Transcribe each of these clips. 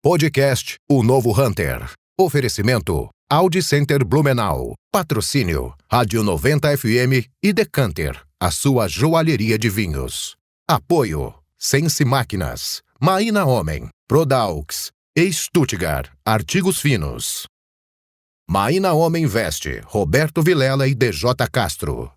Podcast O Novo Hunter. Oferecimento Audi Center Blumenau. Patrocínio Rádio 90 FM e Decanter, a sua joalheria de vinhos. Apoio Sense Máquinas, Maína Homem, Prodaux e Stuttgart, Artigos Finos. Maína Homem Veste, Roberto Vilela e DJ Castro.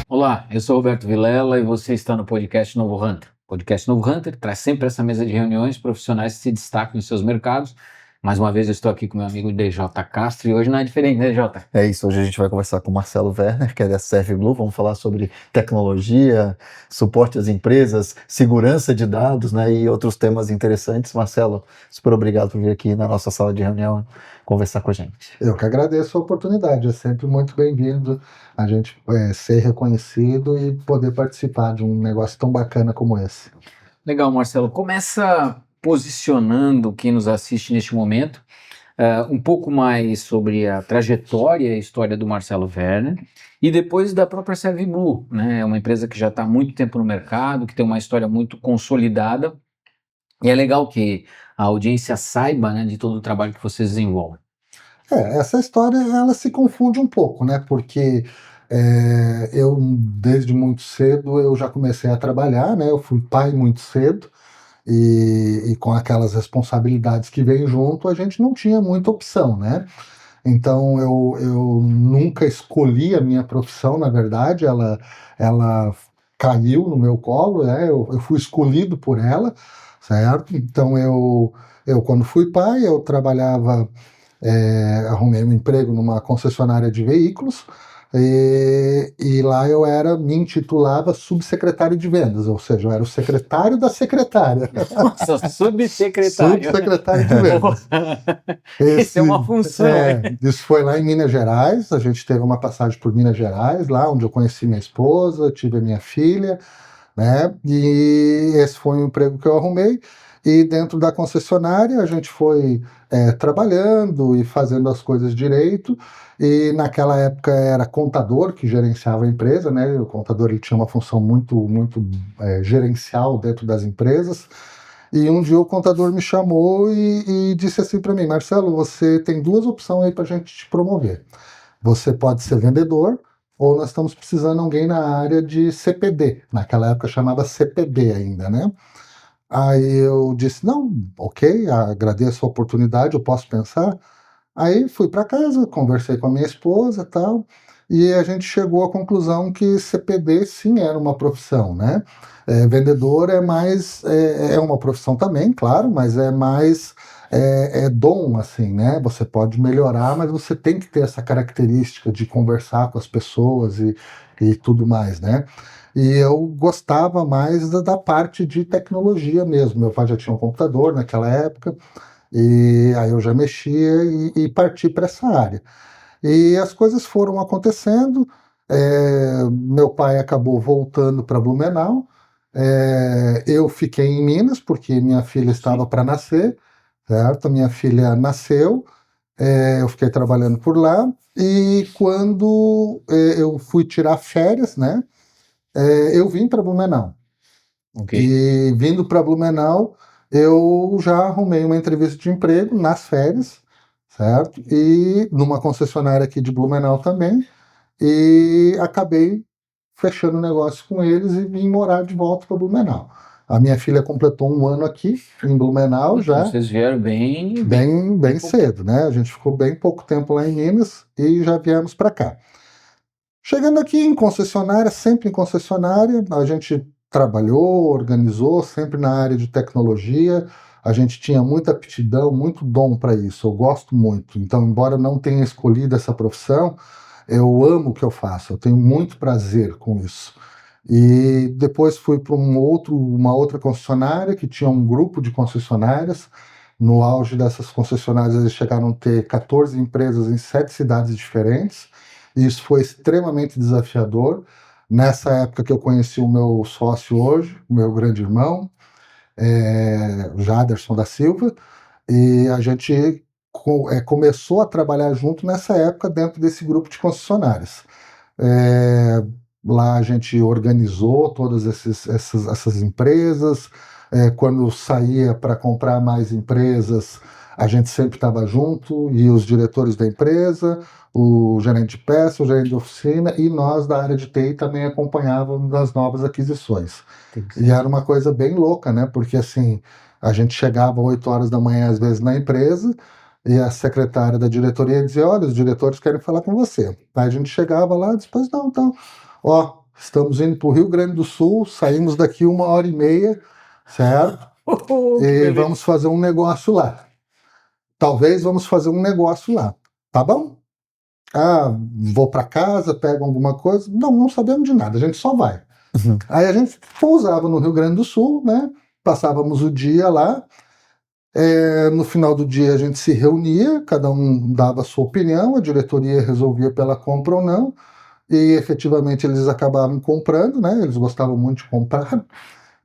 Olá, eu sou o Roberto Vilela e você está no podcast Novo Hunter. O podcast Novo Hunter traz sempre essa mesa de reuniões profissionais que se destacam em seus mercados. Mais uma vez eu estou aqui com meu amigo DJ Castro e hoje não é diferente, né, DJ? É isso, hoje a gente vai conversar com o Marcelo Werner, que é da CF Blue. Vamos falar sobre tecnologia, suporte às empresas, segurança de dados, né, e outros temas interessantes. Marcelo, super obrigado por vir aqui na nossa sala de reunião conversar com a gente. Eu que agradeço a oportunidade, é sempre muito bem-vindo a gente ser reconhecido e poder participar de um negócio tão bacana como esse. Legal, Marcelo. Começa posicionando quem nos assiste neste momento, um pouco mais sobre a trajetória e a história do Marcelo Werner e depois da própria CF Blue, né? É uma empresa que já está há muito tempo no mercado, que tem uma história muito consolidada e é legal que a audiência saiba, né, de todo o trabalho que vocês desenvolvem. Essa história ela se confunde um pouco, né? Porque eu desde muito cedo eu já comecei a trabalhar, né? Eu fui pai muito cedo. E com aquelas responsabilidades que vêm junto, a gente não tinha muita opção, né? Então eu nunca escolhi a minha profissão, na verdade, ela caiu no meu colo, né? Eu fui escolhido por ela, certo? Então eu quando fui pai, eu trabalhava, arrumei um emprego numa concessionária de veículos, e lá me intitulava subsecretário de vendas, ou seja, eu era o secretário da secretária. Nossa, subsecretário. Subsecretário de vendas. Isso é uma função. Isso foi lá em Minas Gerais, a gente teve uma passagem por Minas Gerais, lá onde eu conheci minha esposa, tive a minha filha, né? E esse foi um emprego que eu arrumei. E dentro da concessionária a gente foi trabalhando e fazendo as coisas direito. E naquela época era contador que gerenciava a empresa, né? O contador ele tinha uma função muito gerencial dentro das empresas. E um dia o contador me chamou e disse assim para mim: Marcelo, você tem duas opções aí para a gente te promover. Você pode ser vendedor, ou nós estamos precisando de alguém na área de CPD. Naquela época chamava CPD ainda, né? Aí eu disse: não, ok, agradeço a oportunidade, eu posso pensar. Aí fui para casa, conversei com a minha esposa e tal, e a gente chegou à conclusão que CPD sim era uma profissão, né? Vendedor é uma profissão também, claro, mas é mais dom, assim, né? Você pode melhorar, mas você tem que ter essa característica de conversar com as pessoas e tudo mais, né? E eu gostava mais da parte de tecnologia mesmo. Meu pai já tinha um computador naquela época, e aí eu já mexia e parti para essa área. E as coisas foram acontecendo, meu pai acabou voltando para Blumenau, eu fiquei em Minas, porque minha filha estava para nascer, certo? Minha filha nasceu, eu fiquei trabalhando por lá, e quando eu fui tirar férias, né, eu vim para Blumenau. Okay. E vindo para Blumenau, eu já arrumei uma entrevista de emprego nas férias, certo? E numa concessionária aqui de Blumenau também, e acabei fechando o negócio com eles e vim morar de volta para Blumenau. A minha filha completou 1 ano aqui em Blumenau. Então, já. vocês vieram bem cedo, né? A gente ficou bem pouco tempo lá em Minas e já viemos para cá. Chegando aqui em concessionária, sempre em concessionária, a gente trabalhou, organizou, sempre na área de tecnologia. A gente tinha muita aptidão, muito dom para isso. Eu gosto muito. Então, embora não tenha escolhido essa profissão, eu amo o que eu faço. Eu tenho muito prazer com isso. E depois fui para uma outra concessionária que tinha um grupo de concessionárias. No auge dessas concessionárias, eles chegaram a ter 14 empresas em 7 cidades diferentes. Isso foi extremamente desafiador. Nessa época que eu conheci o meu sócio hoje, o meu grande irmão, Jaderson da Silva, e a gente começou a trabalhar junto nessa época dentro desse grupo de concessionárias. Lá a gente organizou todas essas empresas. Quando saía para comprar mais empresas, a gente sempre estava junto, e os diretores da empresa, o gerente de peça, o gerente de oficina, e nós da área de TI também acompanhávamos as novas aquisições. E era uma coisa bem louca, né? Porque assim, a gente chegava às 8 horas da manhã, às vezes, na empresa, e a secretária da diretoria dizia: olha, os diretores querem falar com você. Aí a gente chegava lá e depois, não, então, ó, estamos indo para o Rio Grande do Sul, saímos daqui 1h30, certo? E vamos fazer um negócio lá. Talvez vamos fazer um negócio lá. Tá bom? Vou para casa, pego alguma coisa. Não sabemos de nada, a gente só vai. Aí a gente pousava no Rio Grande do Sul, né? Passávamos o dia lá. No final do dia a gente se reunia, cada um dava a sua opinião, a diretoria resolvia pela compra ou não, e efetivamente eles acabavam comprando, né? Eles gostavam muito de comprar.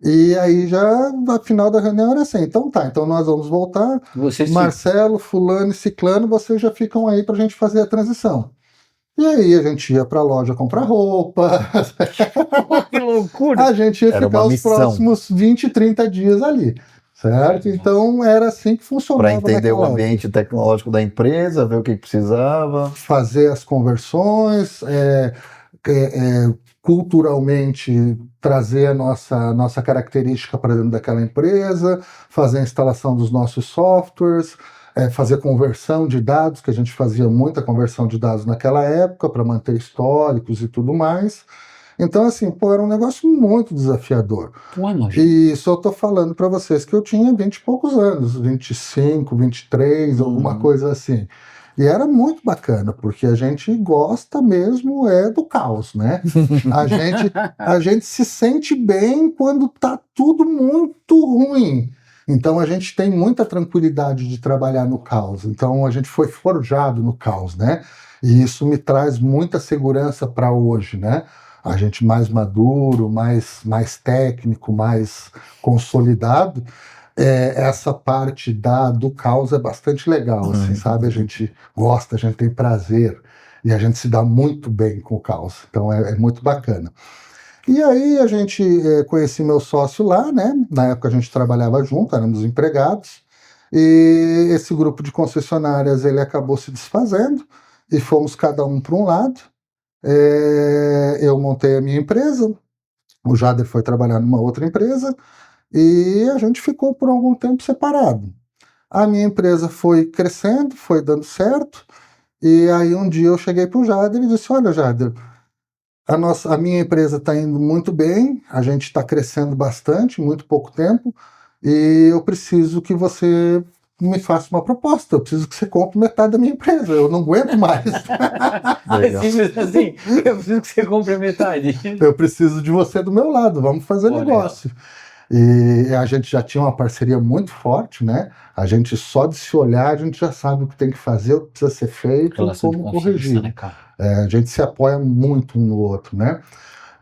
E aí já, no final da reunião era assim: então tá, então nós vamos voltar, Marcelo, fulano e ciclano, vocês já ficam aí pra gente fazer a transição. E aí a gente ia pra loja comprar roupa. Que loucura! A gente ia ficar os próximos 20, 30 dias ali, certo? Então era assim que funcionava. Para entender o ambiente tecnológico da empresa, ver o que precisava. Fazer as conversões, culturalmente trazer a nossa característica para dentro daquela empresa, fazer a instalação dos nossos softwares, fazer conversão de dados, que a gente fazia muita conversão de dados naquela época para manter históricos e tudo mais. Então, assim, era um negócio muito desafiador. E só estou falando para vocês que eu tinha 20 e poucos anos, 25, 23, alguma coisa assim. E era muito bacana, porque a gente gosta mesmo do caos, né? A gente se sente bem quando tá tudo muito ruim. Então a gente tem muita tranquilidade de trabalhar no caos. Então a gente foi forjado no caos, né? E isso me traz muita segurança para hoje, né? A gente mais maduro, mais técnico, mais consolidado. Essa parte do caos é bastante legal, assim, sabe? A gente gosta, a gente tem prazer e a gente se dá muito bem com o caos. Então é muito bacana. E aí a gente conheci meu sócio lá, né? Na época a gente trabalhava junto, éramos empregados, e esse grupo de concessionárias ele acabou se desfazendo e fomos cada um para um lado. Eu montei a minha empresa, o Jader foi trabalhar numa outra empresa, e a gente ficou por algum tempo separado. A minha empresa foi crescendo, foi dando certo, e aí um dia eu cheguei para o Jader e disse: olha, Jader, a minha empresa está indo muito bem, a gente está crescendo bastante, muito pouco tempo, e eu preciso que você me faça uma proposta, eu preciso que você compre metade da minha empresa, eu não aguento mais. Simples assim, eu preciso que você compre a metade. Eu preciso de você do meu lado, vamos fazer negócio. E a gente já tinha uma parceria muito forte, né? A gente só de se olhar, a gente já sabe o que tem que fazer, o que precisa ser feito, como corrigir. Né, cara? A gente se apoia muito um no outro, né?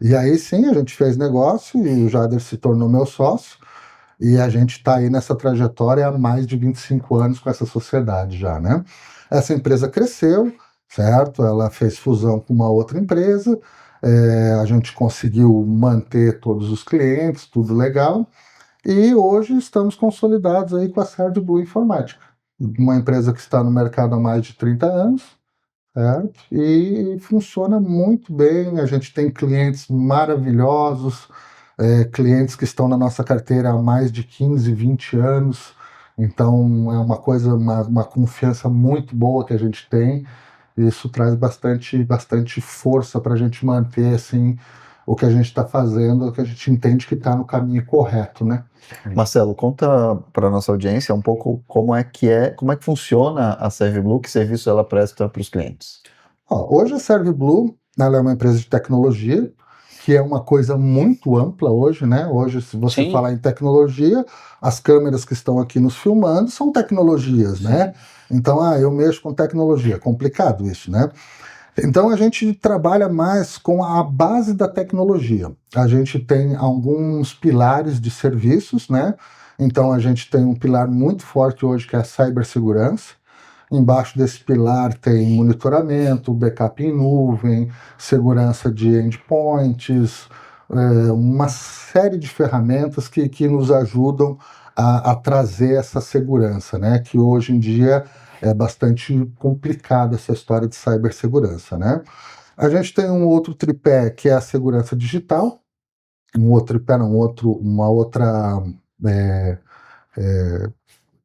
E aí sim, a gente fez negócio e o Jader se tornou meu sócio. E a gente está aí nessa trajetória há mais de 25 anos com essa sociedade já, né? Essa empresa cresceu, certo? Ela fez fusão com uma outra empresa, a gente conseguiu manter todos os clientes, tudo legal, e hoje estamos consolidados aí com a Serve Blue Informática, uma empresa que está no mercado há mais de 30 anos, certo? E funciona muito bem, a gente tem clientes maravilhosos, clientes que estão na nossa carteira há mais de 15, 20 anos, então é uma coisa, uma confiança muito boa que a gente tem, e isso traz bastante força para a gente manter assim, o que a gente está fazendo, o que a gente entende que está no caminho correto, né? Marcelo, conta para a nossa audiência um pouco como é que funciona a Serve Blue, que serviço ela presta para os clientes. Hoje a Serve Blue, ela é uma empresa de tecnologia, que é uma coisa muito ampla hoje, né? Hoje, se você falar em tecnologia, as câmeras que estão aqui nos filmando são tecnologias, né? Então, eu mexo com tecnologia, complicado isso, né? Então, a gente trabalha mais com a base da tecnologia. A gente tem alguns pilares de serviços, né? Então, a gente tem um pilar muito forte hoje, que é a cibersegurança. Embaixo desse pilar tem monitoramento, backup em nuvem, segurança de endpoints, uma série de ferramentas que nos ajudam a trazer essa segurança, né? Que hoje em dia é bastante complicada essa história de cibersegurança, né? A gente tem um outro tripé que é a segurança digital, uma outra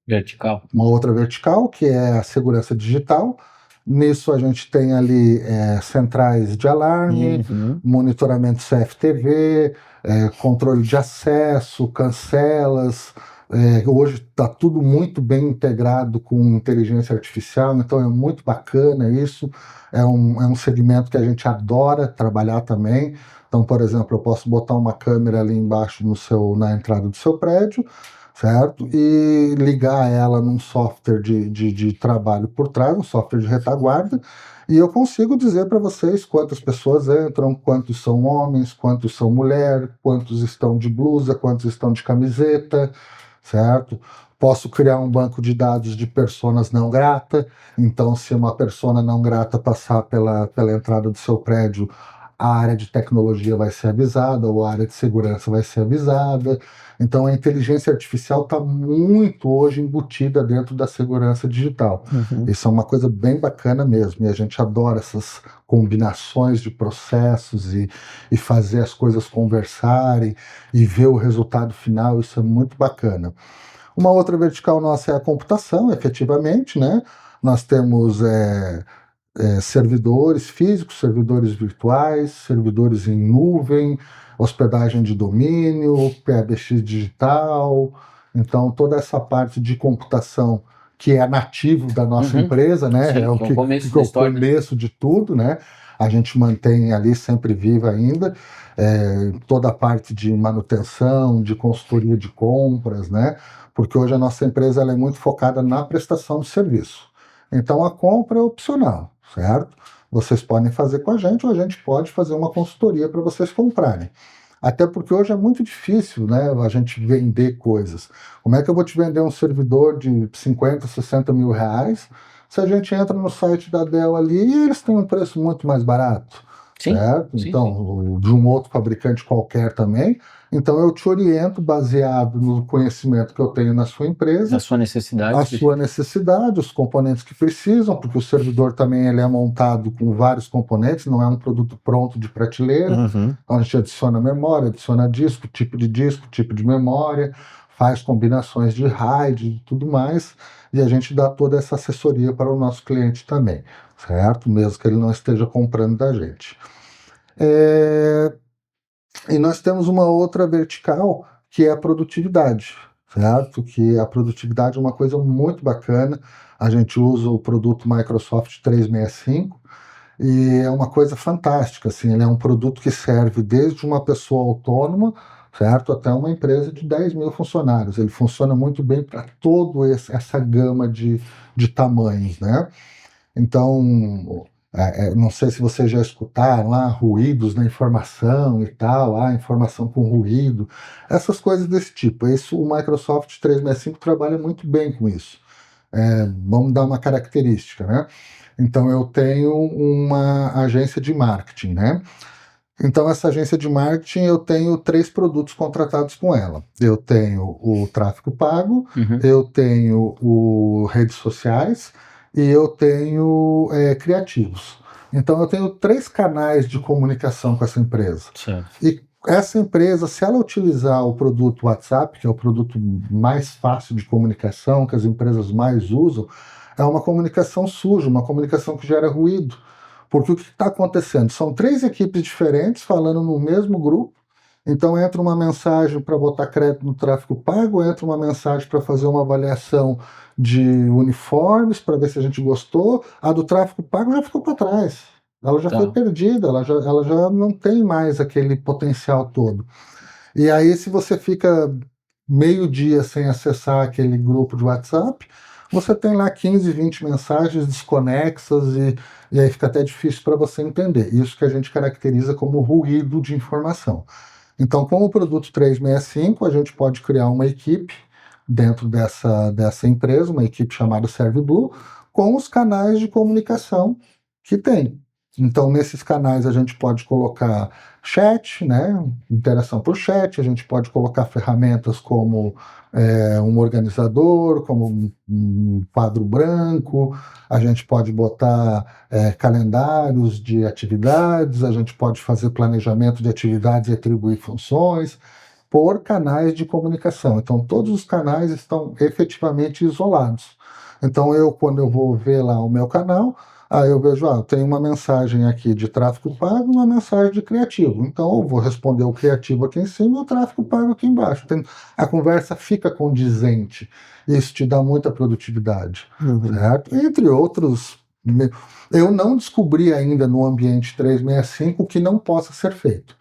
Vertical. vertical, que é a segurança digital. Nisso a gente tem ali centrais de alarme, monitoramento CFTV, controle de acesso, cancelas. Hoje está tudo muito bem integrado com inteligência artificial, então é muito bacana isso. É um segmento que a gente adora trabalhar também. Então, por exemplo, eu posso botar uma câmera ali embaixo na entrada do seu prédio, certo? E ligar ela num software de trabalho por trás, um software de retaguarda, e eu consigo dizer para vocês quantas pessoas entram, quantos são homens, quantos são mulheres, quantos estão de blusa, quantos estão de camiseta, certo? Posso criar um banco de dados de personas não grata, então se uma persona não grata passar pela entrada do seu prédio, a área de tecnologia vai ser avisada, ou a área de segurança vai ser avisada. Então a inteligência artificial está muito hoje embutida dentro da segurança digital. Isso é uma coisa bem bacana mesmo, e a gente adora essas combinações de processos e fazer as coisas conversarem e ver o resultado final, isso é muito bacana. Uma outra vertical nossa é a computação, efetivamente, né? Nós temos servidores físicos, servidores virtuais, servidores em nuvem, hospedagem de domínio, PBX digital. Então, toda essa parte de computação que é nativo da nossa empresa, né? Sim, é o começo de tudo, né? A gente mantém ali sempre viva ainda, toda a parte de manutenção, de consultoria de compras, né? Porque hoje a nossa empresa ela é muito focada na prestação de serviço. Então a compra é opcional, certo? Vocês podem fazer com a gente ou a gente pode fazer uma consultoria para vocês comprarem. Até porque hoje é muito difícil, né, a gente vender coisas. Como é que eu vou te vender um servidor de 50, 60 mil reais se a gente entra no site da Dell ali e eles têm um preço muito mais barato? Sim, certo? sim, então, de um outro fabricante qualquer também. Então, eu te oriento baseado no conhecimento que eu tenho na sua empresa, a sua necessidade, os componentes que precisam, porque o servidor também ele é montado com vários componentes, não é um produto pronto de prateleira. Então, a gente adiciona memória, adiciona disco, tipo de memória, faz combinações de RAID e tudo mais, e a gente dá toda essa assessoria para o nosso cliente também, certo? Mesmo que ele não esteja comprando da gente. E nós temos uma outra vertical que é a produtividade, certo? Que a produtividade é uma coisa muito bacana. A gente usa o produto Microsoft 365 e é uma coisa fantástica, assim, ele é um produto que serve desde uma pessoa autônoma, certo, até uma empresa de 10 mil funcionários. Ele funciona muito bem para toda essa gama de tamanhos, né? Então, não sei se vocês já escutaram, ruídos na informação e tal, informação com ruído, essas coisas desse tipo. Isso, o Microsoft 365 trabalha muito bem com isso. Vamos dar uma característica, né? Então, eu tenho uma agência de marketing, né? Então, essa agência de marketing, eu tenho 3 produtos contratados com ela. Eu tenho o tráfego pago, eu tenho o redes sociais e eu tenho criativos. Então, eu tenho 3 canais de comunicação com essa empresa. Certo. E essa empresa, se ela utilizar o produto WhatsApp, que é o produto mais fácil de comunicação, que as empresas mais usam, é uma comunicação suja, uma comunicação que gera ruído. Porque o que está acontecendo? São 3 equipes diferentes falando no mesmo grupo, então entra uma mensagem para botar crédito no tráfego pago, entra uma mensagem para fazer uma avaliação de uniformes, para ver se a gente gostou, a do tráfego pago já ficou para trás, ela já foi perdida, ela já não tem mais aquele potencial todo. E aí se você fica meio-dia sem acessar aquele grupo de WhatsApp, você tem lá 15, 20 mensagens desconexas e aí fica até difícil para você entender. Isso que a gente caracteriza como ruído de informação. Então, com o produto 365, a gente pode criar uma equipe dentro dessa empresa, uma equipe chamada ServiBlue, com os canais de comunicação que tem. Então, nesses canais a gente pode colocar chat, né, interação por chat, a gente pode colocar ferramentas como um organizador, como um quadro branco, a gente pode botar calendários de atividades, a gente pode fazer planejamento de atividades e atribuir funções por canais de comunicação. Então, todos os canais estão efetivamente isolados. Então, quando eu vou ver lá o meu canal, aí eu vejo, tem uma mensagem aqui de tráfego pago e uma mensagem de criativo. Então, eu vou responder o criativo aqui em cima e o tráfego pago aqui embaixo. A conversa fica condizente. Isso te dá muita produtividade, certo? Entre outros, eu não descobri ainda no ambiente 365 o que não possa ser feito.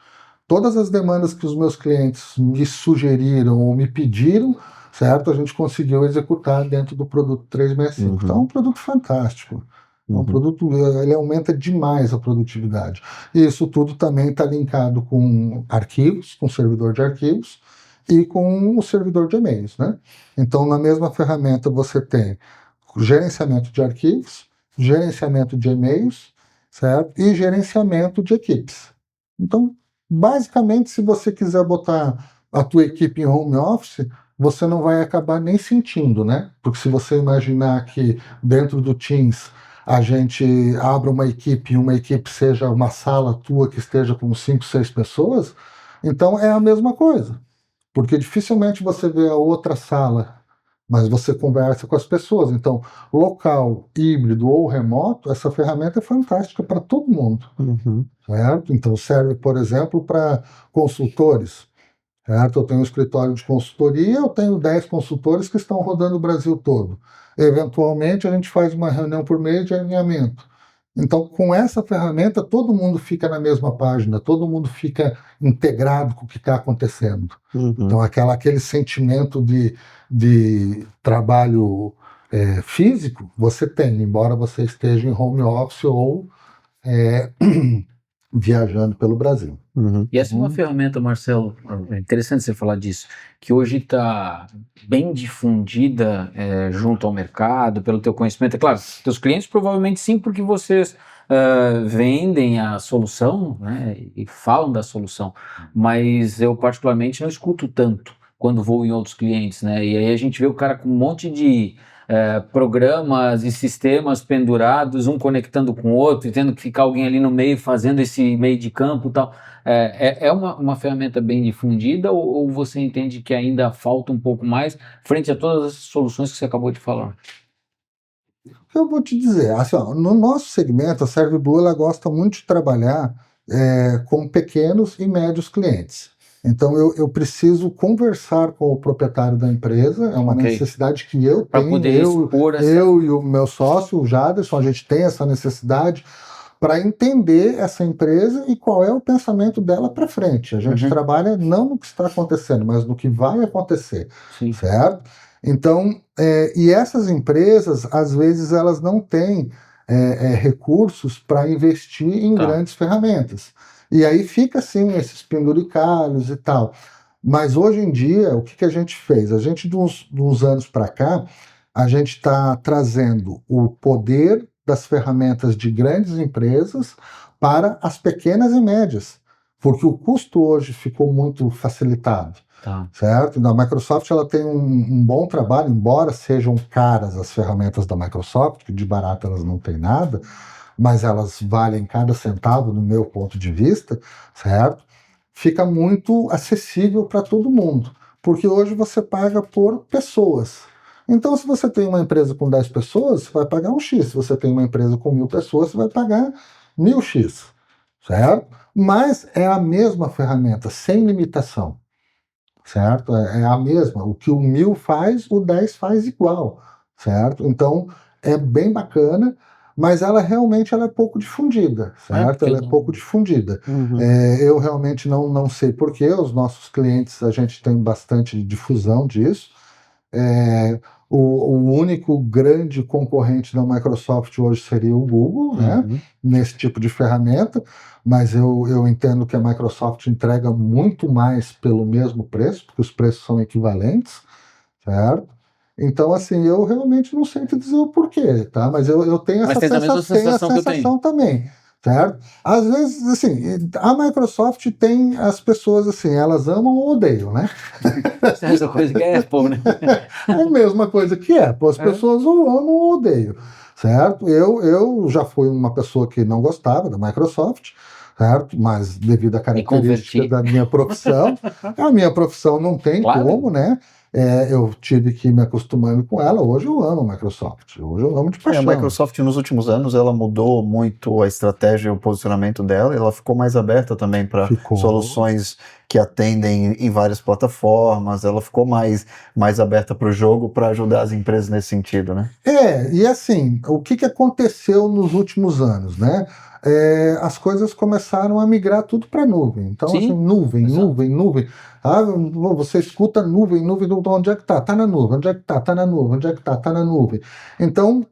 Todas as demandas que os meus clientes me sugeriram ou me pediram, certo? A gente conseguiu executar dentro do produto 365. Então, é um produto fantástico. Um produto, ele aumenta demais a produtividade. E isso tudo também está linkado com arquivos, com servidor de arquivos e com o servidor de e-mails, né? Então, na mesma ferramenta você tem gerenciamento de arquivos, gerenciamento de e-mails, certo? E gerenciamento de equipes. Então, basicamente, se você quiser botar a tua equipe em home office, você não vai acabar nem sentindo, né? Porque se você imaginar que dentro do Teams a gente abra uma equipe e uma equipe seja uma sala tua que esteja com 5, 6 pessoas, então é a mesma coisa. Porque dificilmente você vê a outra sala, mas você conversa com as pessoas. Então, local, híbrido ou remoto, essa ferramenta é fantástica para todo mundo. Certo? Então, serve, por exemplo, para consultores. Certo? Eu tenho um escritório de consultoria, eu tenho 10 consultores que estão rodando o Brasil todo. Eventualmente, a gente faz uma reunião por mês de alinhamento. Então, com essa ferramenta, todo mundo fica na mesma página, todo mundo fica integrado com o que está acontecendo. Então, aquele sentimento de trabalho físico, você tem, embora você esteja em home office ou viajando pelo Brasil. E essa é uma ferramenta, Marcelo, é interessante você falar disso, que hoje está bem difundida junto ao mercado, pelo teu conhecimento. É claro, teus clientes provavelmente sim, porque vocês vendem a solução, né, e falam da solução, mas eu particularmente não escuto tanto quando vou em outros clientes, né, e aí a gente vê o cara com um monte de programas e sistemas pendurados, um conectando com o outro, e tendo que ficar alguém ali no meio fazendo esse meio de campo e tal. É uma ferramenta bem difundida ou você entende que ainda falta um pouco mais frente a todas as soluções que você acabou de falar? Eu vou te dizer, assim, no nosso segmento, a ServiBlue ela gosta muito de trabalhar com pequenos e médios clientes. Então, eu preciso conversar com o proprietário da empresa, é uma necessidade que eu tenho, eu e o meu sócio, o Jaderson, a gente tem essa necessidade para entender essa empresa e qual é o pensamento dela para frente. A gente trabalha não no que está acontecendo, mas no que vai acontecer, certo? Então, e essas empresas, às vezes, elas não têm recursos para investir em grandes ferramentas. E aí fica assim, esses penduricalhos e tal. Mas hoje em dia, o que a gente fez? A gente, de uns anos para cá, a gente está trazendo o poder das ferramentas de grandes empresas para as pequenas e médias. Porque o custo hoje ficou muito facilitado. Certo? A Microsoft ela tem um bom trabalho, embora sejam caras as ferramentas da Microsoft, que de barato elas não têm nada, mas elas valem cada centavo, no meu ponto de vista, certo? Fica muito acessível para todo mundo, porque hoje você paga por pessoas. Então, se você tem uma empresa com 10 pessoas, você vai pagar um X. Se você tem uma empresa com 1000 pessoas, você vai pagar 1000X, certo? Mas é a mesma ferramenta, sem limitação, certo? É a mesma. O que o 1000 faz, o 10 faz igual, certo? Então, é bem bacana, mas ela realmente é pouco difundida, certo? Ela é pouco difundida. Eu realmente não sei porquê, os nossos clientes, a gente tem bastante difusão disso. O único grande concorrente da Microsoft hoje seria o Google, né? Nesse tipo de ferramenta, mas eu entendo que a Microsoft entrega muito mais pelo mesmo preço, porque os preços são equivalentes, certo? Então, assim, eu realmente não sei te dizer o porquê, tá? Mas eu tenho Mas essa tem a mesma sensação que eu tenho. sensação também, certo? Às vezes, assim, a Microsoft tem as pessoas, assim, elas amam ou odeiam, né? Essa coisa que é Apple, né? É a mesma coisa que Apple, as pessoas ou amam ou odeiam, certo? Eu já fui uma pessoa que não gostava da Microsoft, certo? Mas devido à característica converti. da minha profissão, a minha profissão não tem Claro. como, né? Eu tive que ir me acostumando com ela. Hoje eu amo a Microsoft. Hoje eu amo de A paixão. Microsoft nos últimos anos ela mudou muito a estratégia e o posicionamento dela, ela ficou mais aberta também para Ficou. soluções que atendem em várias plataformas, ela ficou mais aberta para o jogo para ajudar as empresas nesse sentido, né? E assim, o que aconteceu nos últimos anos, né? As coisas começaram a migrar tudo para nuvem. Então, Sim, assim, nuvem, exato. nuvem. Ah, você escuta nuvem, onde é que tá? Tá na nuvem, onde é que tá? Tá na nuvem, onde é que tá? Tá na nuvem. Então,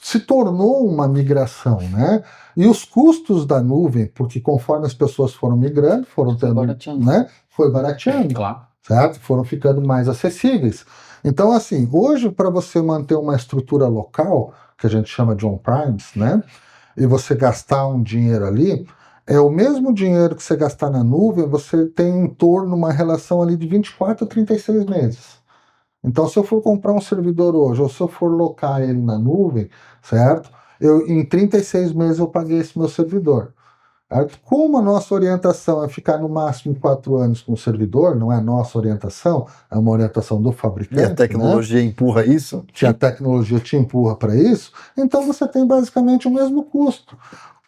se tornou uma migração, né? E os custos da nuvem, porque conforme as pessoas foram migrando, foram tendo, barateando. né? Foi barateando, Claro. certo? Foram ficando mais acessíveis. Então, assim, hoje, para você manter uma estrutura local, que a gente chama de on-premise, né? E você gastar um dinheiro ali, é o mesmo dinheiro que você gastar na nuvem, você tem em torno uma relação ali de 24 a 36 meses. Então, se eu for comprar um servidor hoje, ou se eu for locar ele na nuvem, certo? Em 36 meses eu paguei esse meu servidor. Como a nossa orientação é ficar no máximo 4 anos com o servidor, não é a nossa orientação, é uma orientação do fabricante. E a tecnologia empurra isso? Que a tecnologia te empurra para isso, então você tem basicamente o mesmo custo,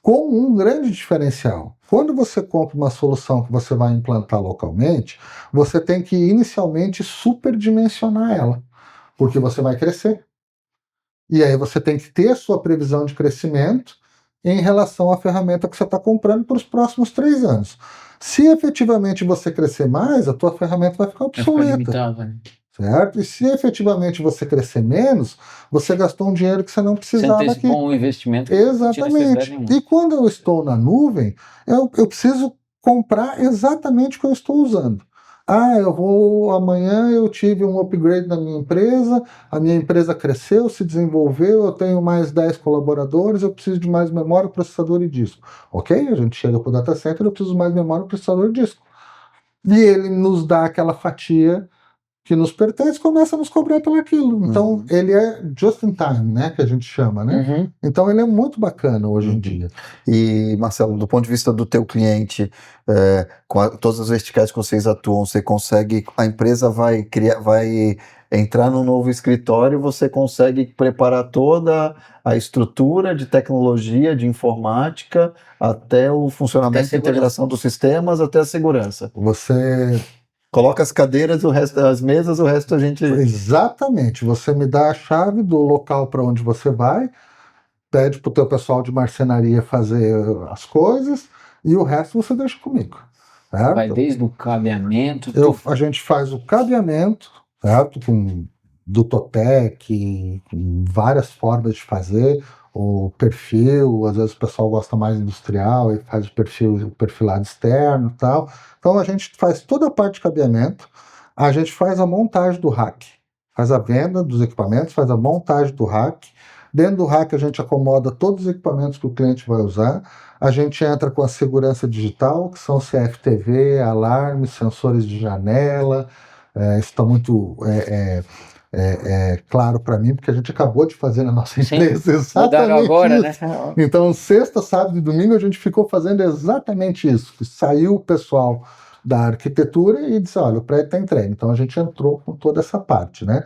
com um grande diferencial. Quando você compra uma solução que você vai implantar localmente, você tem que inicialmente superdimensionar ela, porque você vai crescer. E aí você tem que ter a sua previsão de crescimento em relação à ferramenta que você está comprando para os próximos 3 anos. Se efetivamente você crescer mais, a tua ferramenta vai ficar Vai ficar obsoleta. limitado, né? Certo? E se efetivamente você crescer menos, você gastou um dinheiro que você não Você precisava aqui. antecipou um investimento que não tira Exatamente. efetividade nenhuma. E quando eu estou na nuvem, eu preciso comprar exatamente o que eu estou usando. Amanhã eu tive um upgrade na minha empresa, a minha empresa cresceu, se desenvolveu, eu tenho mais 10 colaboradores, eu preciso de mais memória, processador e disco. Ok? A gente chega para o data center, eu preciso de mais memória, processador e disco. E ele nos dá aquela fatia que nos pertence, começa a nos cobrar pelo aquilo. Então, ele é just in time, né, que a gente chama, né? Então, ele é muito bacana hoje em dia. E, Marcelo, do ponto de vista do teu cliente, todas as verticais que vocês atuam, você consegue, a empresa vai entrar num novo escritório, você consegue preparar toda a estrutura de tecnologia, de informática, até o funcionamento e integração dos sistemas, até a segurança. Você coloca as cadeiras, o resto das mesas, o resto a gente... Exatamente. Você me dá a chave do local para onde você vai, pede para o teu pessoal de marcenaria fazer as coisas e o resto você deixa comigo. Certo? Vai desde o cabeamento... A gente faz o cabeamento, certo? Com Dutotec, com várias formas de fazer, o perfil, às vezes o pessoal gosta mais industrial e faz o perfilado externo e tal. Então a gente faz toda a parte de cabeamento, a gente faz a montagem do rack, faz a venda dos equipamentos, faz a montagem do rack. Dentro do rack a gente acomoda todos os equipamentos que o cliente vai usar. A gente entra com a segurança digital, que são CFTV, alarmes, sensores de janela. Isso está muito claro para mim, porque a gente acabou de fazer na nossa empresa exatamente agora, isso. Né? Então, sexta, sábado e domingo a gente ficou fazendo exatamente isso. Saiu o pessoal da arquitetura e disse, olha, o prédio está entregue. Então, a gente entrou com toda essa parte, né?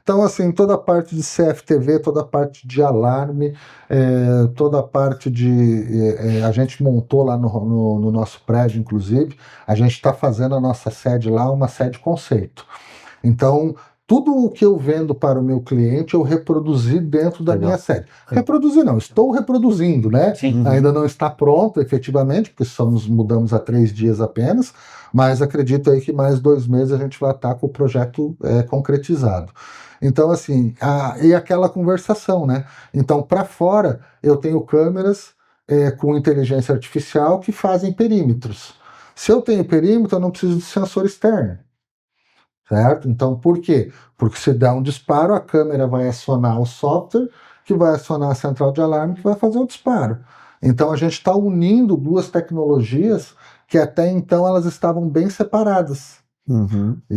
Então, assim, toda a parte de CFTV, toda a parte de alarme, toda a parte de... a gente montou lá no nosso prédio, inclusive, a gente está fazendo a nossa sede lá, uma sede conceito. Então, tudo o que eu vendo para o meu cliente, eu reproduzi dentro da minha sede. Reproduzir não, estou reproduzindo, né? Sim. Ainda não está pronto, efetivamente, porque mudamos há 3 dias apenas, mas acredito aí que mais 2 meses a gente vai estar com o projeto concretizado. Então, assim, e aquela conversação, né? Então, para fora, eu tenho câmeras com inteligência artificial que fazem perímetros. Se eu tenho perímetro, eu não preciso de sensor externo. certo? Então, por quê? Porque se der um disparo, a câmera vai acionar o software, que vai acionar a central de alarme, que vai fazer o disparo. Então, a gente está unindo duas tecnologias que até então elas estavam bem separadas.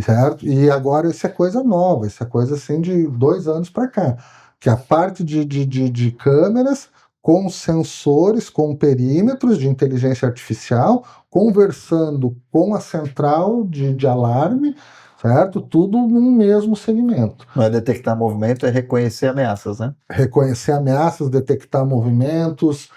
Certo? E agora isso é coisa nova, isso é coisa assim de 2 anos para cá, que a parte de câmeras com sensores, com perímetros de inteligência artificial, conversando com a central de alarme, certo? Tudo num mesmo segmento. Não é detectar movimento, é reconhecer ameaças, né? Reconhecer ameaças, detectar movimentos,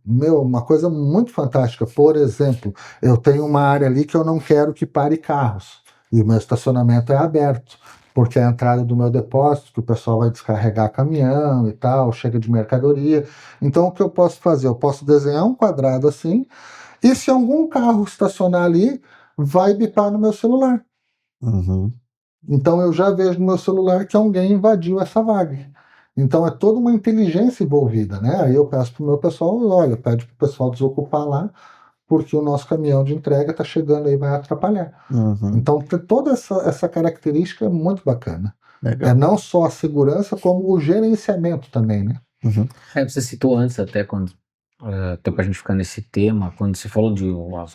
uma coisa muito fantástica. Por exemplo, eu tenho uma área ali que eu não quero que pare carros, e o meu estacionamento é aberto, porque é a entrada do meu depósito, que o pessoal vai descarregar caminhão e tal, chega de mercadoria. Então, o que eu posso fazer? Eu posso desenhar um quadrado assim, e se algum carro estacionar ali, vai bipar no meu celular. Então eu já vejo no meu celular que alguém invadiu essa vaga. Então é toda uma inteligência envolvida, né? Aí eu peço para o meu pessoal, olha, pede para o pessoal desocupar lá, porque o nosso caminhão de entrega está chegando aí e vai atrapalhar. Então toda essa característica é muito bacana. Legal. É não só a segurança, como o gerenciamento também, né? Você citou antes até quando até para a gente ficar nesse tema, quando você falou de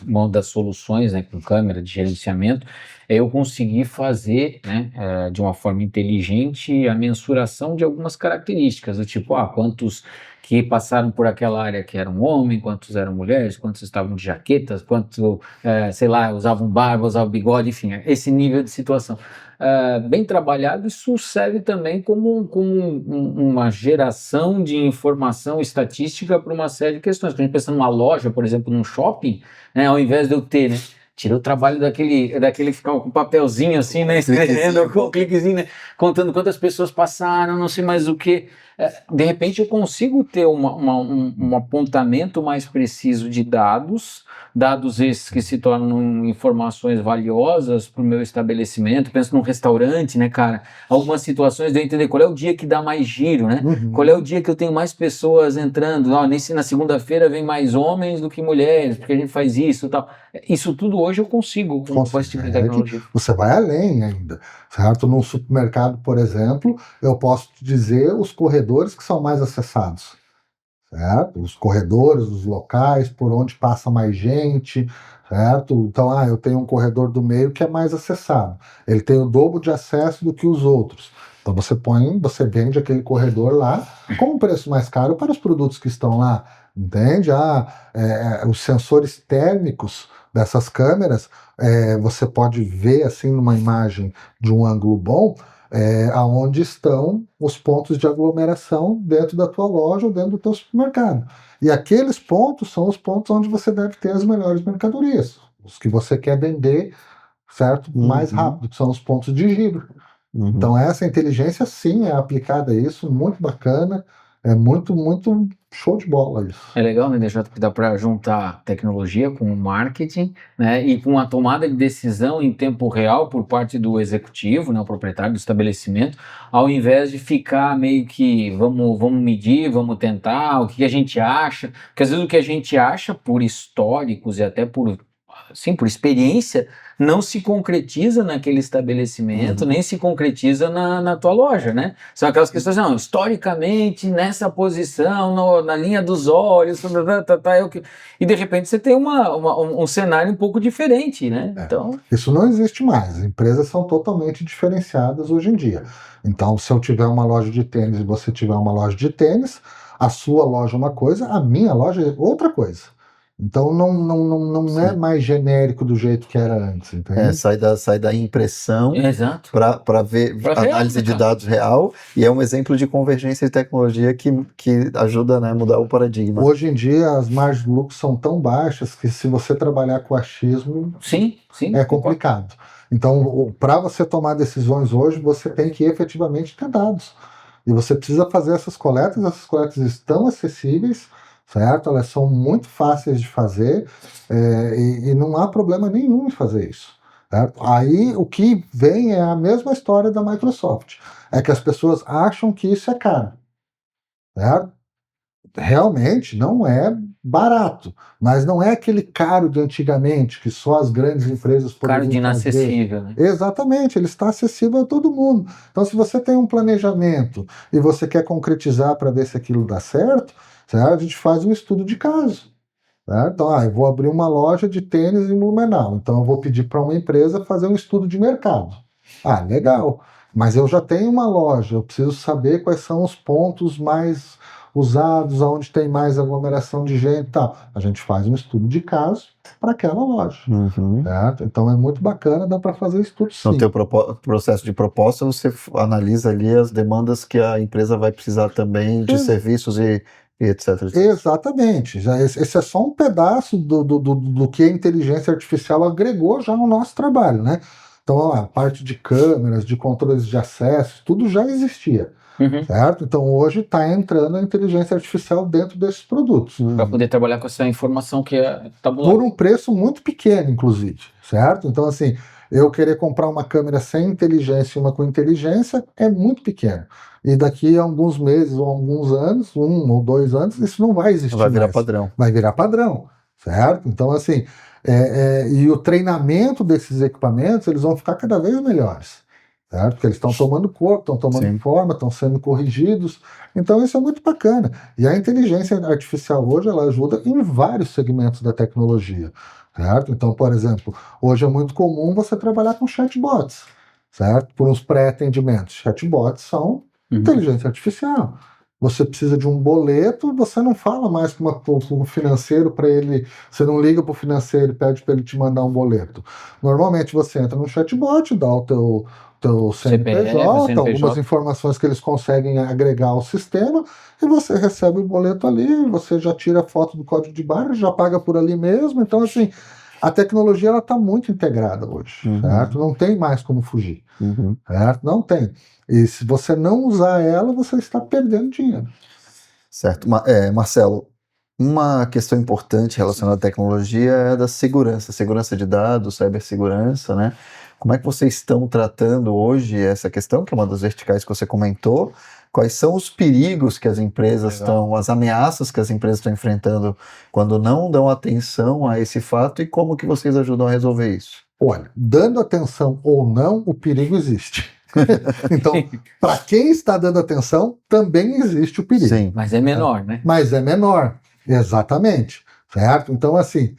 uma das soluções, né, com câmera de gerenciamento, eu consegui fazer, né, de uma forma inteligente a mensuração de algumas características, do tipo, quantos que passaram por aquela área que eram homens, quantos eram mulheres, quantos estavam de jaquetas, quantos, sei lá, usavam barba, usavam bigode, enfim, esse nível de situação. Bem trabalhado, isso serve também como uma geração de informação estatística para uma série de questões. Quando a gente pensa numa loja, por exemplo, num shopping, né, ao invés de eu ter, né, tira o trabalho daquele que ficava com papelzinho assim, né, escrevendo com um cliquezinho, né, contando quantas pessoas passaram, não sei mais o que. De repente eu consigo ter um apontamento mais preciso de dados esses que se tornam informações valiosas para o meu estabelecimento. Penso num restaurante, né, cara? Algumas situações de eu entender qual é o dia que dá mais giro, né? Qual é o dia que eu tenho mais pessoas entrando. Na segunda-feira vem mais homens do que mulheres, porque a gente faz isso e tal. Isso tudo hoje eu consigo com esse tipo de tecnologia. Você vai além ainda, certo? Num supermercado, por exemplo, eu posso te dizer os corredores que são mais acessados. Certo? Os corredores, os locais, por onde passa mais gente, certo? Então, eu tenho um corredor do meio que é mais acessado. Ele tem o dobro de acesso do que os outros. Então você vende aquele corredor lá com um preço mais caro para os produtos que estão lá, entende? Os sensores térmicos dessas câmeras, você pode ver assim numa imagem de um ângulo bom, aonde estão os pontos de aglomeração dentro da tua loja ou dentro do teu supermercado. E aqueles pontos são os pontos onde você deve ter as melhores mercadorias, os que você quer vender, certo? Mais rápido, que são os pontos de giro. Então essa inteligência sim é aplicada a isso, muito bacana, é muito, muito show de bola isso. É legal, né, DJ, que dá para juntar tecnologia com o marketing, né, e com a tomada de decisão em tempo real por parte do executivo, né, o proprietário do estabelecimento, ao invés de ficar meio que vamos medir, vamos tentar, o que a gente acha, porque às vezes o que a gente acha por históricos e até por experiência, não se concretiza naquele estabelecimento, nem se concretiza na tua loja, né? São aquelas questões, não, historicamente, nessa posição, na linha dos olhos, e de repente você tem um cenário um pouco diferente, né? Então... Isso não existe mais, as empresas são totalmente diferenciadas hoje em dia. Então, se eu tiver uma loja de tênis e você tiver uma loja de tênis, a sua loja é uma coisa, a minha loja é outra coisa. Então não é mais genérico do jeito que era antes, entende? Sai da impressão para ver análise de dados real, e é um exemplo de convergência de tecnologia que ajuda, né, a mudar o paradigma. Hoje em dia as margens de lucro são tão baixas que se você trabalhar com achismo, é complicado. Então, para você tomar decisões hoje, você tem que efetivamente ter dados. E você precisa fazer essas coletas estão acessíveis, certo? Elas são muito fáceis de fazer, e não há problema nenhum em fazer isso, certo? Aí o que vem é a mesma história da Microsoft, é que as pessoas acham que isso é caro, certo? realmente não é barato, mas não é aquele caro de antigamente, que só as grandes empresas Caro de poderiam fazer. inacessível, né? Exatamente, ele está acessível a todo mundo. Então, se você tem um planejamento e você quer concretizar para ver se aquilo dá certo, a gente faz um estudo de caso. Então, eu vou abrir uma loja de tênis em Blumenau, então eu vou pedir para uma empresa fazer um estudo de mercado. Legal, mas eu já tenho uma loja, eu preciso saber quais são os pontos mais usados, onde tem mais aglomeração de gente e tal. A gente faz um estudo de caso para aquela loja. Certo? Então é muito bacana, dá para fazer estudo sim. No teu processo de proposta, você analisa ali as demandas que a empresa vai precisar também de serviços e etc. Exatamente. Esse é só um pedaço do que a inteligência artificial agregou já no nosso trabalho, né? Então, a parte de câmeras, de controles de acesso, tudo já existia. Certo? Então hoje está entrando a inteligência artificial dentro desses produtos. Para poder trabalhar com essa informação que é tabular. Por um preço muito pequeno, inclusive. Certo? Então, assim, eu querer comprar uma câmera sem inteligência e uma com inteligência é muito pequeno. E daqui a alguns meses ou alguns anos, 1 ou 2 anos, isso não vai existir mais. Vai virar padrão. Vai virar padrão. Certo? Então, assim, e o treinamento desses equipamentos, eles vão ficar cada vez melhores. Certo? Porque eles estão tomando corpo, estão tomando forma, estão sendo corrigidos. Então isso é muito bacana. E a inteligência artificial hoje ela ajuda em vários segmentos da tecnologia. Certo? Então, por exemplo, hoje é muito comum você trabalhar com chatbots, certo? Por uns pré-atendimentos. Chatbots são inteligência artificial. Você precisa de um boleto, você não fala mais com um financeiro para ele, você não liga para o financeiro e pede para ele te mandar um boleto. Normalmente você entra no chatbot, dá o teu CNPJ, algumas informações que eles conseguem agregar ao sistema, e você recebe o boleto ali, você já tira a foto do código de barra, já paga por ali mesmo. Então, assim, a tecnologia ela está muito integrada hoje, certo? Não tem mais como fugir, certo? Não tem. E se você não usar ela, você está perdendo dinheiro. Certo. Marcelo, uma questão importante relacionada à tecnologia é a da segurança de dados, cibersegurança, né? Como é que vocês estão tratando hoje essa questão, que é uma das verticais que você comentou? Quais são os perigos que as empresas as ameaças que as empresas estão enfrentando quando não dão atenção a esse fato e como que vocês ajudam a resolver isso? Olha, dando atenção ou não, o perigo existe. Então, para quem está dando atenção, também existe o perigo. Sim, mas é menor, né? Mas é menor, exatamente. Certo? Então, assim,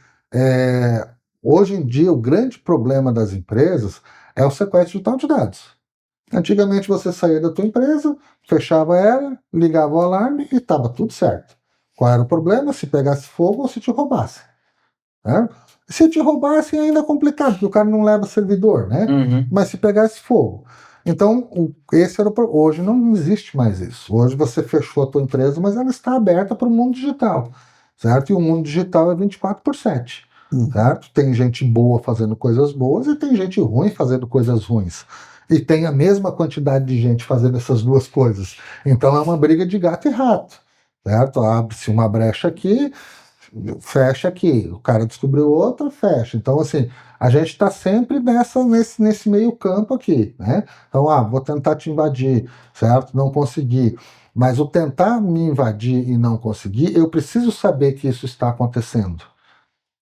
hoje em dia, o grande problema das empresas é o sequestro digital de dados. Antigamente, você saía da tua empresa, fechava ela, ligava o alarme e estava tudo certo. Qual era o problema? Se pegasse fogo ou se te roubasse. Se te roubassem, ainda é complicado, porque o cara não leva servidor, né? Mas se pegasse fogo. Então, esse era hoje não existe mais isso. Hoje você fechou a tua empresa, mas ela está aberta para o mundo digital, certo? E o mundo digital é 24/7, certo? Tem gente boa fazendo coisas boas e tem gente ruim fazendo coisas ruins. E tem a mesma quantidade de gente fazendo essas duas coisas. Então é uma briga de gato e rato, certo? Abre-se uma brecha aqui, fecha aqui, o cara descobriu outra, fecha. Então, assim, a gente está sempre nesse meio campo aqui, né? Então, vou tentar te invadir, certo? Não consegui. Mas o tentar me invadir e não conseguir, eu preciso saber que isso está acontecendo.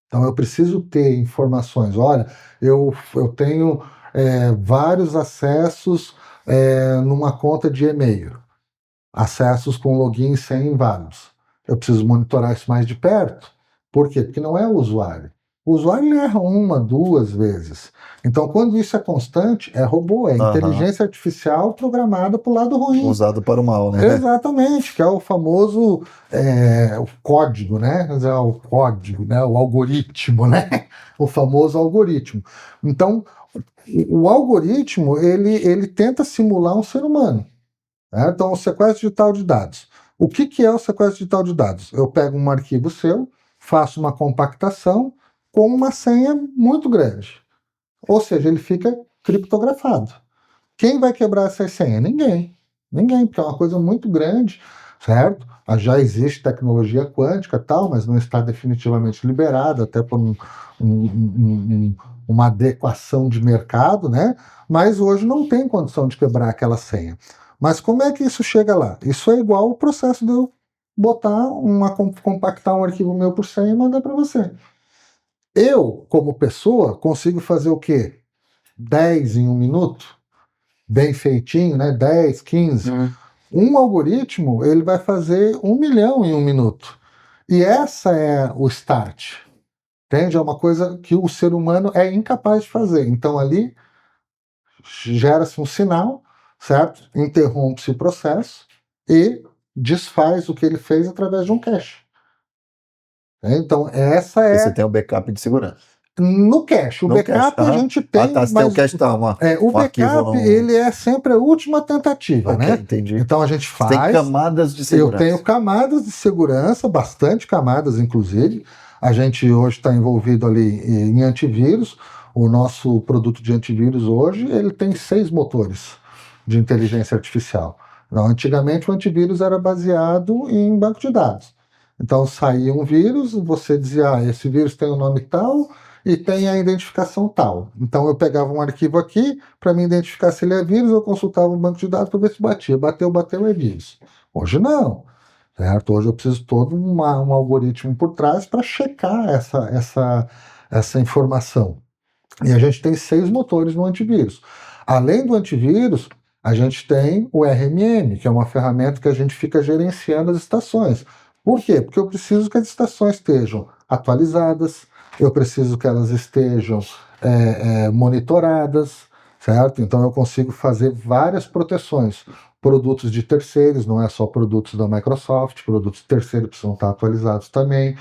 Então, eu preciso ter informações. Olha, eu tenho vários acessos numa conta de e-mail. Acessos com login sem inválidos. Eu preciso monitorar isso mais de perto. Por quê? Porque não é o usuário. O usuário erra 1, 2 vezes. Então, quando isso é constante, é robô, é inteligência artificial programada para o lado ruim. Usado para o mal, né? Exatamente, que é o famoso o código, né? O código, né? O algoritmo, né? O famoso algoritmo. Então, o algoritmo, ele tenta simular um ser humano. Então, o sequestro digital de dados. O que é o sequestro digital de dados? Eu pego um arquivo seu, faço uma compactação com uma senha muito grande. Ou seja, ele fica criptografado. Quem vai quebrar essa senha? Ninguém. Ninguém, porque é uma coisa muito grande, certo? Já existe tecnologia quântica e tal, mas não está definitivamente liberada, até por uma adequação de mercado, né? Mas hoje não tem condição de quebrar aquela senha. Mas como é que isso chega lá? Isso é igual ao processo de eu compactar um arquivo meu por senha e mandar para você. Eu, como pessoa, consigo fazer o quê? 10 em 1 minuto? Bem feitinho, né? 10, 15. Um algoritmo, ele vai fazer 1 milhão em 1 minuto. E essa é o start. Entende? É uma coisa que o ser humano é incapaz de fazer. Então ali gera-se um sinal, certo? Interrompe-se o processo e desfaz o que ele fez através de um cache. Então essa é... Você tem o backup de segurança. No cache. O No backup cache, a gente tem... você tem o cache, tá, o backup, ele é sempre a última tentativa, Ok, né? entendi. Então a gente faz... Tem camadas de segurança. Eu tenho camadas de segurança, bastante camadas, inclusive. A gente hoje está envolvido ali em antivírus. O nosso produto de antivírus hoje, ele tem 6 motores de inteligência artificial. Não, antigamente o antivírus era baseado em banco de dados. Então saía um vírus, você dizia, esse vírus tem o nome tal e tem a identificação tal. Então eu pegava um arquivo aqui, para me identificar se ele é vírus, eu consultava um banco de dados para ver se batia. Bateu, é vírus. Hoje não, certo? Hoje eu preciso todo um algoritmo por trás para checar essa informação. E a gente tem 6 motores no antivírus. Além do antivírus, a gente tem o RMM, que é uma ferramenta que a gente fica gerenciando as estações. Por quê? Porque eu preciso que as estações estejam atualizadas, eu preciso que elas estejam monitoradas, certo? Então eu consigo fazer várias proteções. Produtos de terceiros, não é só produtos da Microsoft, produtos terceiros precisam estar atualizados também.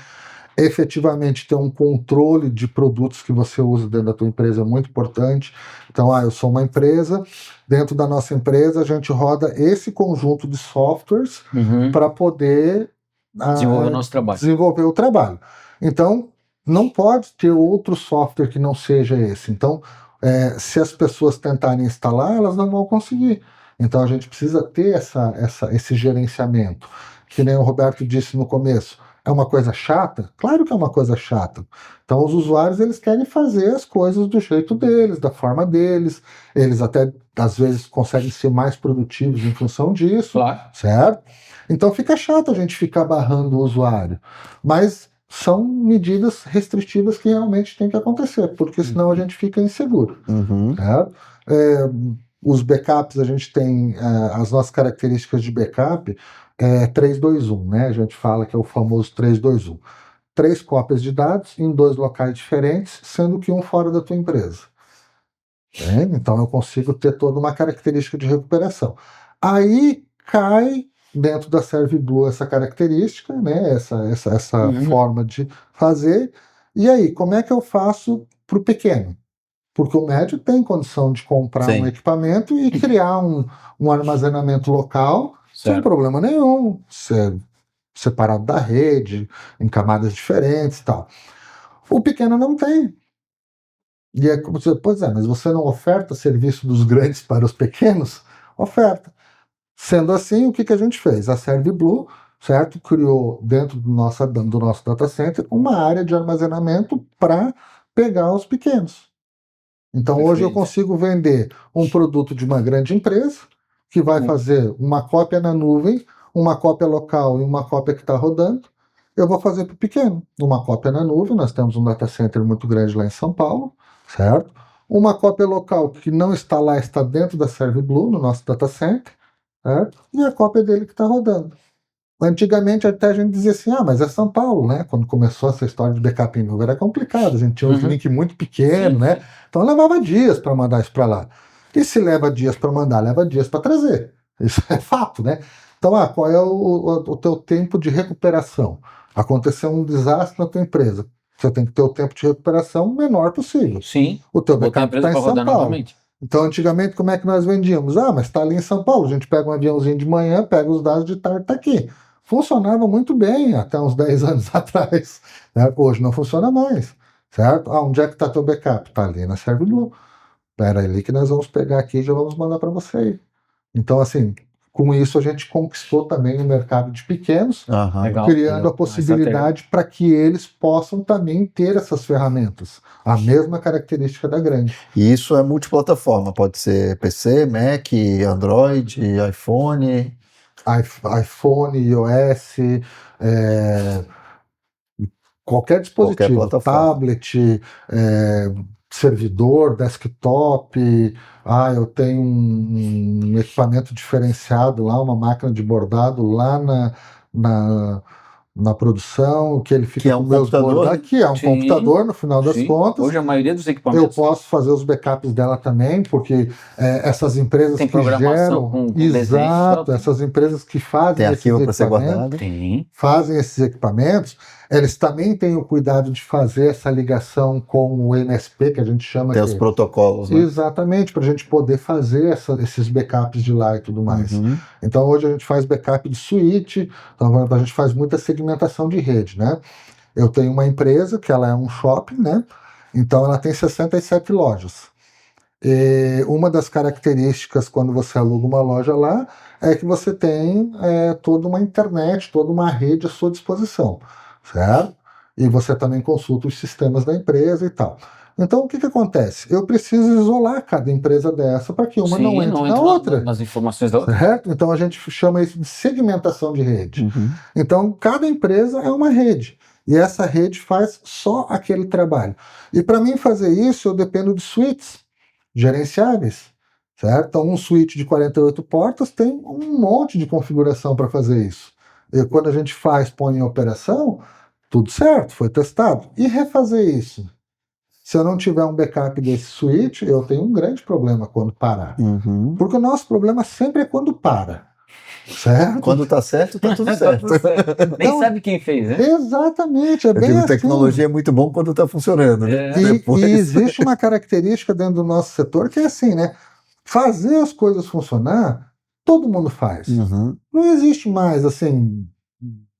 Efetivamente ter um controle de produtos que você usa dentro da tua empresa é muito importante. Então, eu sou uma empresa, dentro da nossa empresa a gente roda esse conjunto de softwares para poder desenvolver o nosso trabalho. Desenvolver o trabalho. Então, não pode ter outro software que não seja esse. Então, se as pessoas tentarem instalar, elas não vão conseguir. Então, a gente precisa ter esse gerenciamento. Que nem o Roberto disse no começo. É uma coisa chata? Claro que é uma coisa chata. Então os usuários eles querem fazer as coisas do jeito deles, da forma deles. Eles até às vezes conseguem ser mais produtivos em função disso, claro. Certo? Então fica chato a gente ficar barrando o usuário. Mas são medidas restritivas que realmente tem que acontecer, porque senão a gente fica inseguro. Certo? Os backups, a gente tem as nossas características de backup, 3-2-1, né? A gente fala que é o famoso 3-2-1. 3 cópias de dados em 2 locais diferentes, sendo que um fora da tua empresa. Então eu consigo ter toda uma característica de recuperação. Aí cai dentro da ServiBlue essa característica, né? Essa forma de fazer. E aí, como é que eu faço para o pequeno? Porque o médio tem condição de comprar um equipamento e criar um armazenamento local sem problema nenhum, separado da rede, em camadas diferentes e tal. O pequeno não tem. E é como você, pois mas você não oferta serviço dos grandes para os pequenos? Oferta. Sendo assim, o que a gente fez? A ServiBlue, certo? Criou dentro do nosso data center uma área de armazenamento para pegar os pequenos. Então hoje eu consigo vender um produto de uma grande empresa que vai fazer uma cópia na nuvem, uma cópia local e uma cópia que está rodando. Eu vou fazer para o pequeno. Uma cópia na nuvem, nós temos um data center muito grande lá em São Paulo, certo? Uma cópia local que não está lá, está dentro da ServiBlue, no nosso data center, certo? E a cópia dele que está rodando. Antigamente até a gente dizia assim, mas é São Paulo, né? Quando começou essa história de backup em nuvem era complicado, a gente tinha um link muito pequeno, né? Então levava dias para mandar isso para lá. E se leva dias para mandar, leva dias para trazer. Isso é fato, né? Então, qual é o teu tempo de recuperação? Aconteceu um desastre na tua empresa. Você tem que ter o tempo de recuperação menor possível. Sim. O teu backup está em São Paulo. Novamente. Então, antigamente, como é que nós vendíamos? Mas está ali em São Paulo. A gente pega um aviãozinho de manhã, pega os dados de tarde, está aqui. Funcionava muito bem até uns 10 anos atrás. Né? Hoje não funciona mais. Certo? Onde é que está teu backup? Está ali na ServiBlue. Espera ali que nós vamos pegar aqui e já vamos mandar para você aí. Então, assim, com isso a gente conquistou também o mercado de pequenos, criando a possibilidade para que eles possam também ter essas ferramentas. A mesma característica da grande. E isso é multiplataforma, pode ser PC, Mac, Android, iPhone... iPhone, iOS, é, qualquer dispositivo, plataforma. tablet, servidor, desktop. Eu tenho um equipamento diferenciado lá, uma máquina de bordado lá na produção, que ele Que fica é com um meus computador, bordados, que é um Sim, computador, no final das sim. contas. Hoje a maioria dos Eu equipamentos posso fazer os backups dela também, porque essas empresas tem que programação geram, com desenho. exato, essas empresas que fazem tem esses arquivo para ser equipamentos, guardado. Tem. fazem esses equipamentos, eles também têm o cuidado de fazer essa ligação com o MSP, que a gente chama Tem que os protocolos, né? exatamente, para a gente poder fazer esses backups de lá e tudo mais. Uhum. Então hoje a gente faz backup de switch, então a gente faz muita segmentação de rede, né? Eu tenho uma empresa que ela é um shopping, né? Então ela tem 67 lojas. E uma das características quando você aluga uma loja lá é que você tem toda uma internet, toda uma rede à sua disposição, certo? E você também consulta os sistemas da empresa e tal. Então, o que acontece? Eu preciso isolar cada empresa dessa para que uma não entre na outra. Nas informações da outra. Certo? Então, a gente chama isso de segmentação de rede. Uhum. Então, cada empresa é uma rede. E essa rede faz só aquele trabalho. E para mim fazer isso, eu dependo de suítes gerenciáveis. Certo? Então, um suíte de 48 portas tem um monte de configuração para fazer isso. E quando a gente põe em operação, tudo certo, foi testado. E refazer isso? Se eu não tiver um backup desse switch, eu tenho um grande problema quando parar. Uhum. Porque o nosso problema sempre é quando para. Certo? Quando tá certo, tá tudo certo. Nem Então, sabe quem fez, né? Exatamente, é Eu bem digo, assim. tecnologia é muito bom quando tá funcionando, né? E existe uma característica dentro do nosso setor que é assim, né? Fazer as coisas funcionar, todo mundo faz. Uhum. Não existe mais, assim,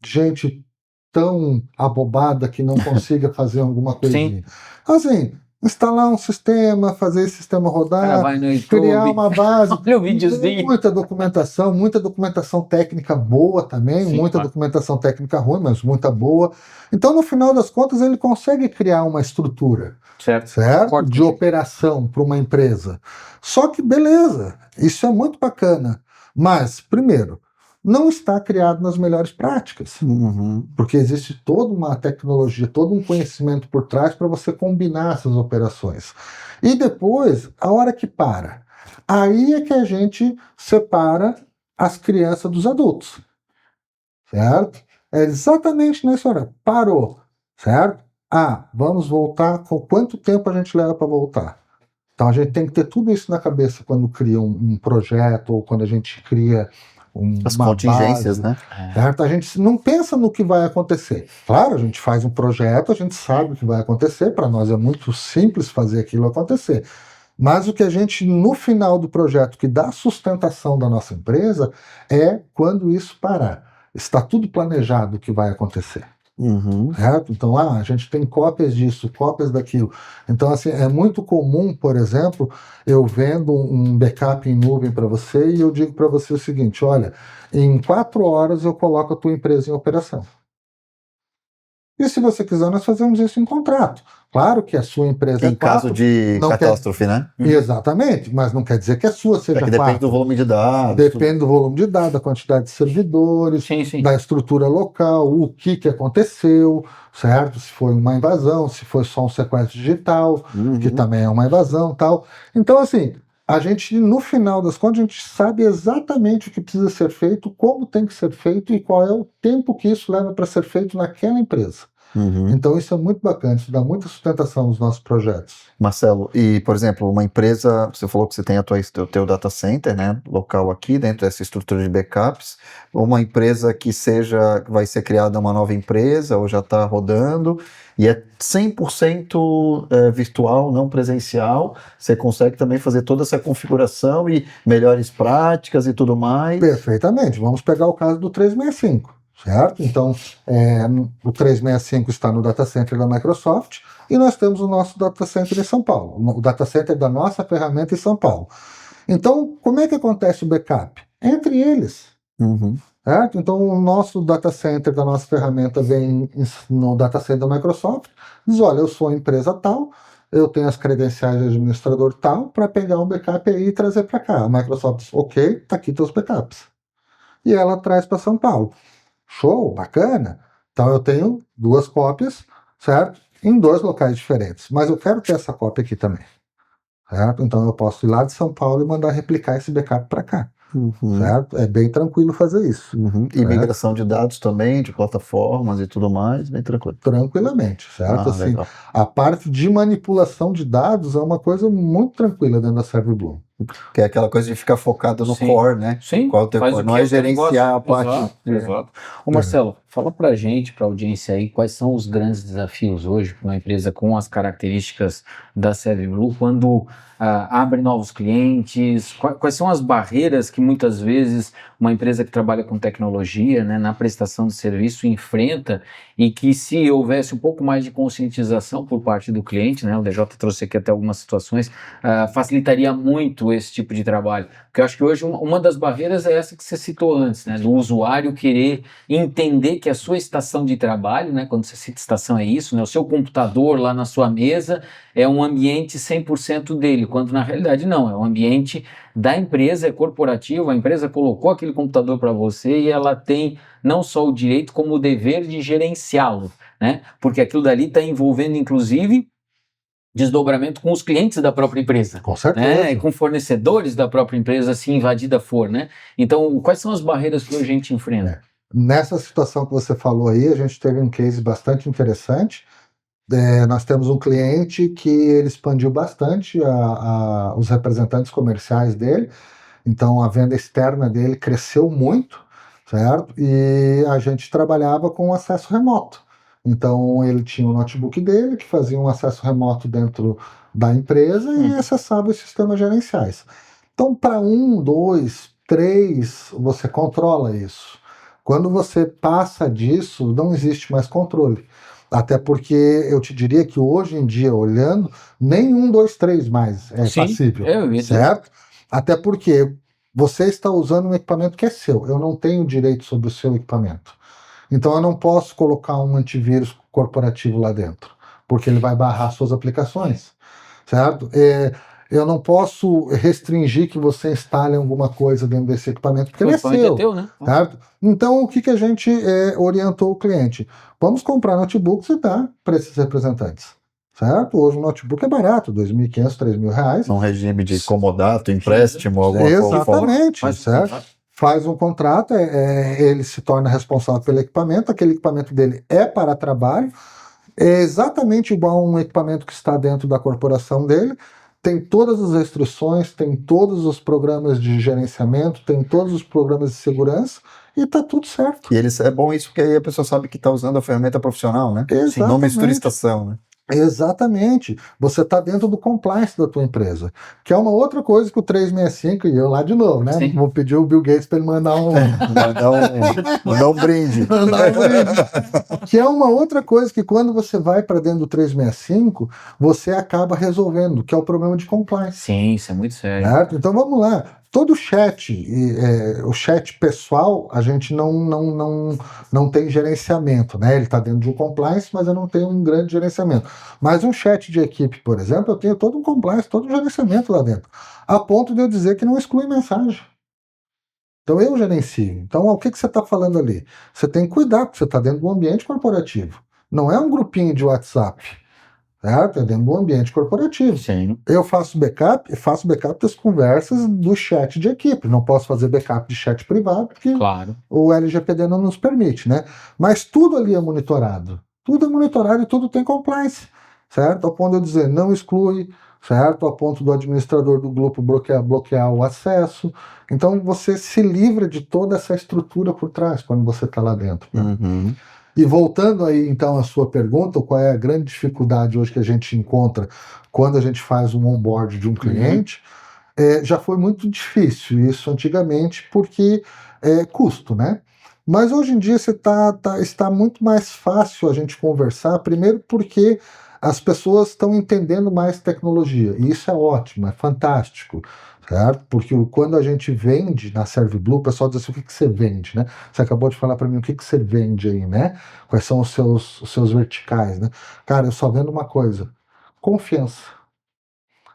gente tão abobada que não consiga fazer alguma coisinha. Assim, instalar um sistema, fazer esse sistema O cara rodar, vai no YouTube, criar uma base. olha o videozinho. Muita documentação técnica boa também, Sim, muita claro. documentação técnica ruim, mas muita boa. Então, no final das contas, ele consegue criar uma estrutura, Certo. certo? De operação para uma empresa. Só que, beleza, isso é muito bacana. Mas, primeiro, não está criado nas melhores práticas. Uhum. Porque existe toda uma tecnologia, todo um conhecimento por trás para você combinar essas operações. E depois, a hora que para, aí é que a gente separa as crianças dos adultos. Certo? É exatamente nessa hora. Parou. Certo? Vamos voltar. Com quanto tempo a gente leva para voltar? Então a gente tem que ter tudo isso na cabeça quando cria um projeto ou quando a gente cria As uma contingências, base, né? certo? A gente não pensa no que vai acontecer. Claro, a gente faz um projeto, a gente sabe o que vai acontecer, para nós é muito simples fazer aquilo acontecer. Mas o que a gente, no final do projeto, que dá sustentação da nossa empresa, é quando isso parar. Está tudo planejado o que vai acontecer. Uhum. Certo? Então, a gente tem cópias disso, cópias daquilo. Então, assim, é muito comum, por exemplo, eu vendo um backup em nuvem para você e eu digo para você o seguinte: olha, em 4 horas eu coloco a tua empresa em operação. E se você quiser, nós fazemos isso em contrato. Claro que a sua empresa Em caso de catástrofe, né? Exatamente, mas não quer dizer que a sua seja que depende 4. do volume de dados. Depende do volume de dados, da quantidade de servidores, Sim. da estrutura local, o que aconteceu, certo? Se foi uma invasão, se foi só um sequestro digital, que também é uma invasão, tal. Então, assim, a gente, no final das contas, a gente sabe exatamente o que precisa ser feito, como tem que ser feito e qual é o tempo que isso leva para ser feito naquela empresa. Então isso é muito bacana, isso dá muita sustentação nos nossos projetos. Marcelo, e por exemplo, uma empresa, você falou que você tem o teu data center, né, local aqui dentro dessa estrutura de backups, uma empresa que vai ser criada uma nova empresa ou já está rodando e é 100% virtual, não presencial, você consegue também fazer toda essa configuração e melhores práticas e tudo mais? Perfeitamente, vamos pegar o caso do 365. Certo? Então, o 365 está no data center da Microsoft e nós temos o nosso data center em São Paulo, o data center da nossa ferramenta em São Paulo. Então, como é que acontece o backup? Entre eles. Certo? Então, o nosso data center da nossa ferramenta vem no data center da Microsoft, diz: olha, eu sou a empresa tal, eu tenho as credenciais de administrador tal, para pegar um backup aí e trazer para cá. A Microsoft diz: ok, está aqui teus backups. e ela traz para São Paulo. Show, bacana. Então eu tenho 2 cópias, certo? Em 2 locais diferentes. Mas eu quero ter essa cópia aqui também, certo? Então eu posso ir lá de São Paulo e mandar replicar esse backup para cá, certo? É bem tranquilo fazer isso. E migração de dados também, de plataformas e tudo mais, bem tranquilo. Tranquilamente, certo? Assim, Legal. a parte de manipulação de dados é uma coisa muito tranquila dentro da ServiceBlue. Que é aquela coisa de ficar focado no Sim. core, né? Sim, Qual o teu faz core? o Não que é o teu gerenciar a negócio. parte. Exato. Ô Marcelo, fala pra gente, pra audiência aí, quais são os grandes desafios hoje para uma empresa com as características da ServiceBlue quando abre novos clientes, quais são as barreiras que muitas vezes uma empresa que trabalha com tecnologia, né, na prestação de serviço enfrenta e que se houvesse um pouco mais de conscientização por parte do cliente, né, o DJ trouxe aqui até algumas situações, facilitaria muito esse tipo de trabalho. Porque eu acho que hoje uma das barreiras é essa que você citou antes, né, do usuário querer entender que a sua estação de trabalho, né, quando você cita estação é isso, né, o seu computador lá na sua mesa é um ambiente 100% dele, quando na realidade não, é um ambiente da empresa, é corporativo, a empresa colocou aquele computador para você e ela tem não só o direito como o dever de gerenciá-lo, né, porque aquilo dali está envolvendo inclusive desdobramento com os clientes da própria empresa, Com certeza. né? E com fornecedores da própria empresa, se invadida for, né? Então, quais são as barreiras que hoje a gente enfrenta? Nessa situação que você falou aí, a gente teve um case bastante interessante. Nós temos um cliente que ele expandiu bastante os representantes comerciais dele, então a venda externa dele cresceu muito, certo? E a gente trabalhava com acesso remoto. Então ele tinha o notebook dele que fazia um acesso remoto dentro da empresa e acessava os sistemas gerenciais. Então, para 1, 2, 3, você controla isso. Quando você passa disso, não existe mais controle. Até porque eu te diria que hoje em dia, olhando, nem 1, 2, 3 mais é passível, certo? Até porque você está usando um equipamento que é seu. Eu não tenho direito sobre o seu equipamento. Então eu não posso colocar um antivírus corporativo lá dentro, porque ele vai barrar suas aplicações, certo? Eu não posso restringir que você instale alguma coisa dentro desse equipamento, porque ele é seu, teu, né? certo? Então, o que a gente orientou o cliente? Vamos comprar notebooks e dar para esses representantes, certo? Hoje o notebook é barato, R$2.500, R$3.000. Num regime de comodato, empréstimo, alguma coisa. Exatamente, certo? Faz um contrato, ele se torna responsável pelo equipamento, aquele equipamento dele é para trabalho, é exatamente igual a um equipamento que está dentro da corporação dele, tem todas as restrições, tem todos os programas de gerenciamento, tem todos os programas de segurança e tá tudo certo. E é bom isso, porque aí a pessoa sabe que está usando a ferramenta profissional, né? Exatamente. Não mistura estação, né? Exatamente. Você está dentro do compliance da tua empresa, que é uma outra coisa que o 365, e eu lá de novo, né? Sim. Vou pedir o Bill Gates para ele mandar um brinde. Que é uma outra coisa que quando você vai para dentro do 365, você acaba resolvendo, que é o problema de compliance. Sim, isso é muito sério. Certo? Então vamos lá. Todo chat, o chat pessoal, a gente não tem gerenciamento, né? Ele está dentro de um compliance, mas eu não tenho um grande gerenciamento. Mas um chat de equipe, por exemplo, eu tenho todo um compliance, todo um gerenciamento lá dentro, a ponto de eu dizer que não exclui mensagem. Então eu gerencio. Então o que você está falando ali? Você tem que cuidar, porque você está dentro de um ambiente corporativo. Não é um grupinho de WhatsApp. Certo? É dentro do ambiente corporativo. Sim. Eu faço backup das conversas do chat de equipe. Não posso fazer backup de chat privado, porque o LGPD não nos permite, né? Mas tudo ali é monitorado. Tudo é monitorado e tudo tem compliance, certo? Ao ponto de eu dizer, não exclui, certo? Ao ponto do administrador do grupo bloquear o acesso. Então você se livra de toda essa estrutura por trás quando você está lá dentro. Né? E voltando aí, então, à sua pergunta, qual é a grande dificuldade hoje que a gente encontra quando a gente faz um onboard de um cliente, já foi muito difícil isso antigamente, porque é custo, né? Mas hoje em dia está muito mais fácil a gente conversar, primeiro porque as pessoas estão entendendo mais tecnologia, e isso é ótimo, é fantástico, certo? Porque quando a gente vende na ServiceBlue, o pessoal diz assim, o que você vende, né? Você acabou de falar para mim o que você vende aí, né? Quais são os seus verticais, né? Cara, eu só vendo uma coisa, confiança.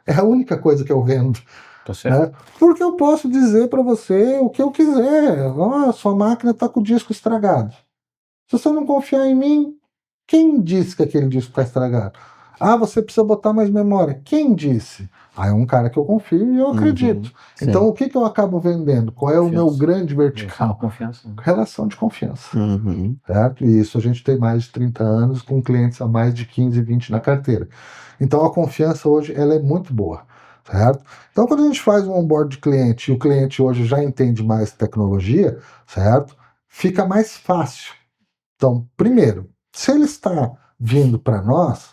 É a única coisa que eu vendo, Tá certo. né? Porque eu posso dizer para você o que eu quiser. Ó, sua máquina está com o disco estragado. Se você não confiar em mim, quem disse que aquele disco está estragado? Ah, você precisa botar mais memória. Quem disse? Ah, é um cara que eu confio e eu acredito. Sim. Então, o que eu acabo vendendo? Qual é o meu Confiança. grande Relação vertical? de confiança. Relação de confiança. Uhum. Certo? E isso a gente tem mais de 30 anos com clientes há mais de 15, 20 na carteira. Então, a confiança hoje ela é muito boa. Certo? Então, quando a gente faz um onboard de cliente e o cliente hoje já entende mais tecnologia, certo? Fica mais fácil. Então, primeiro, se ele está vindo para nós,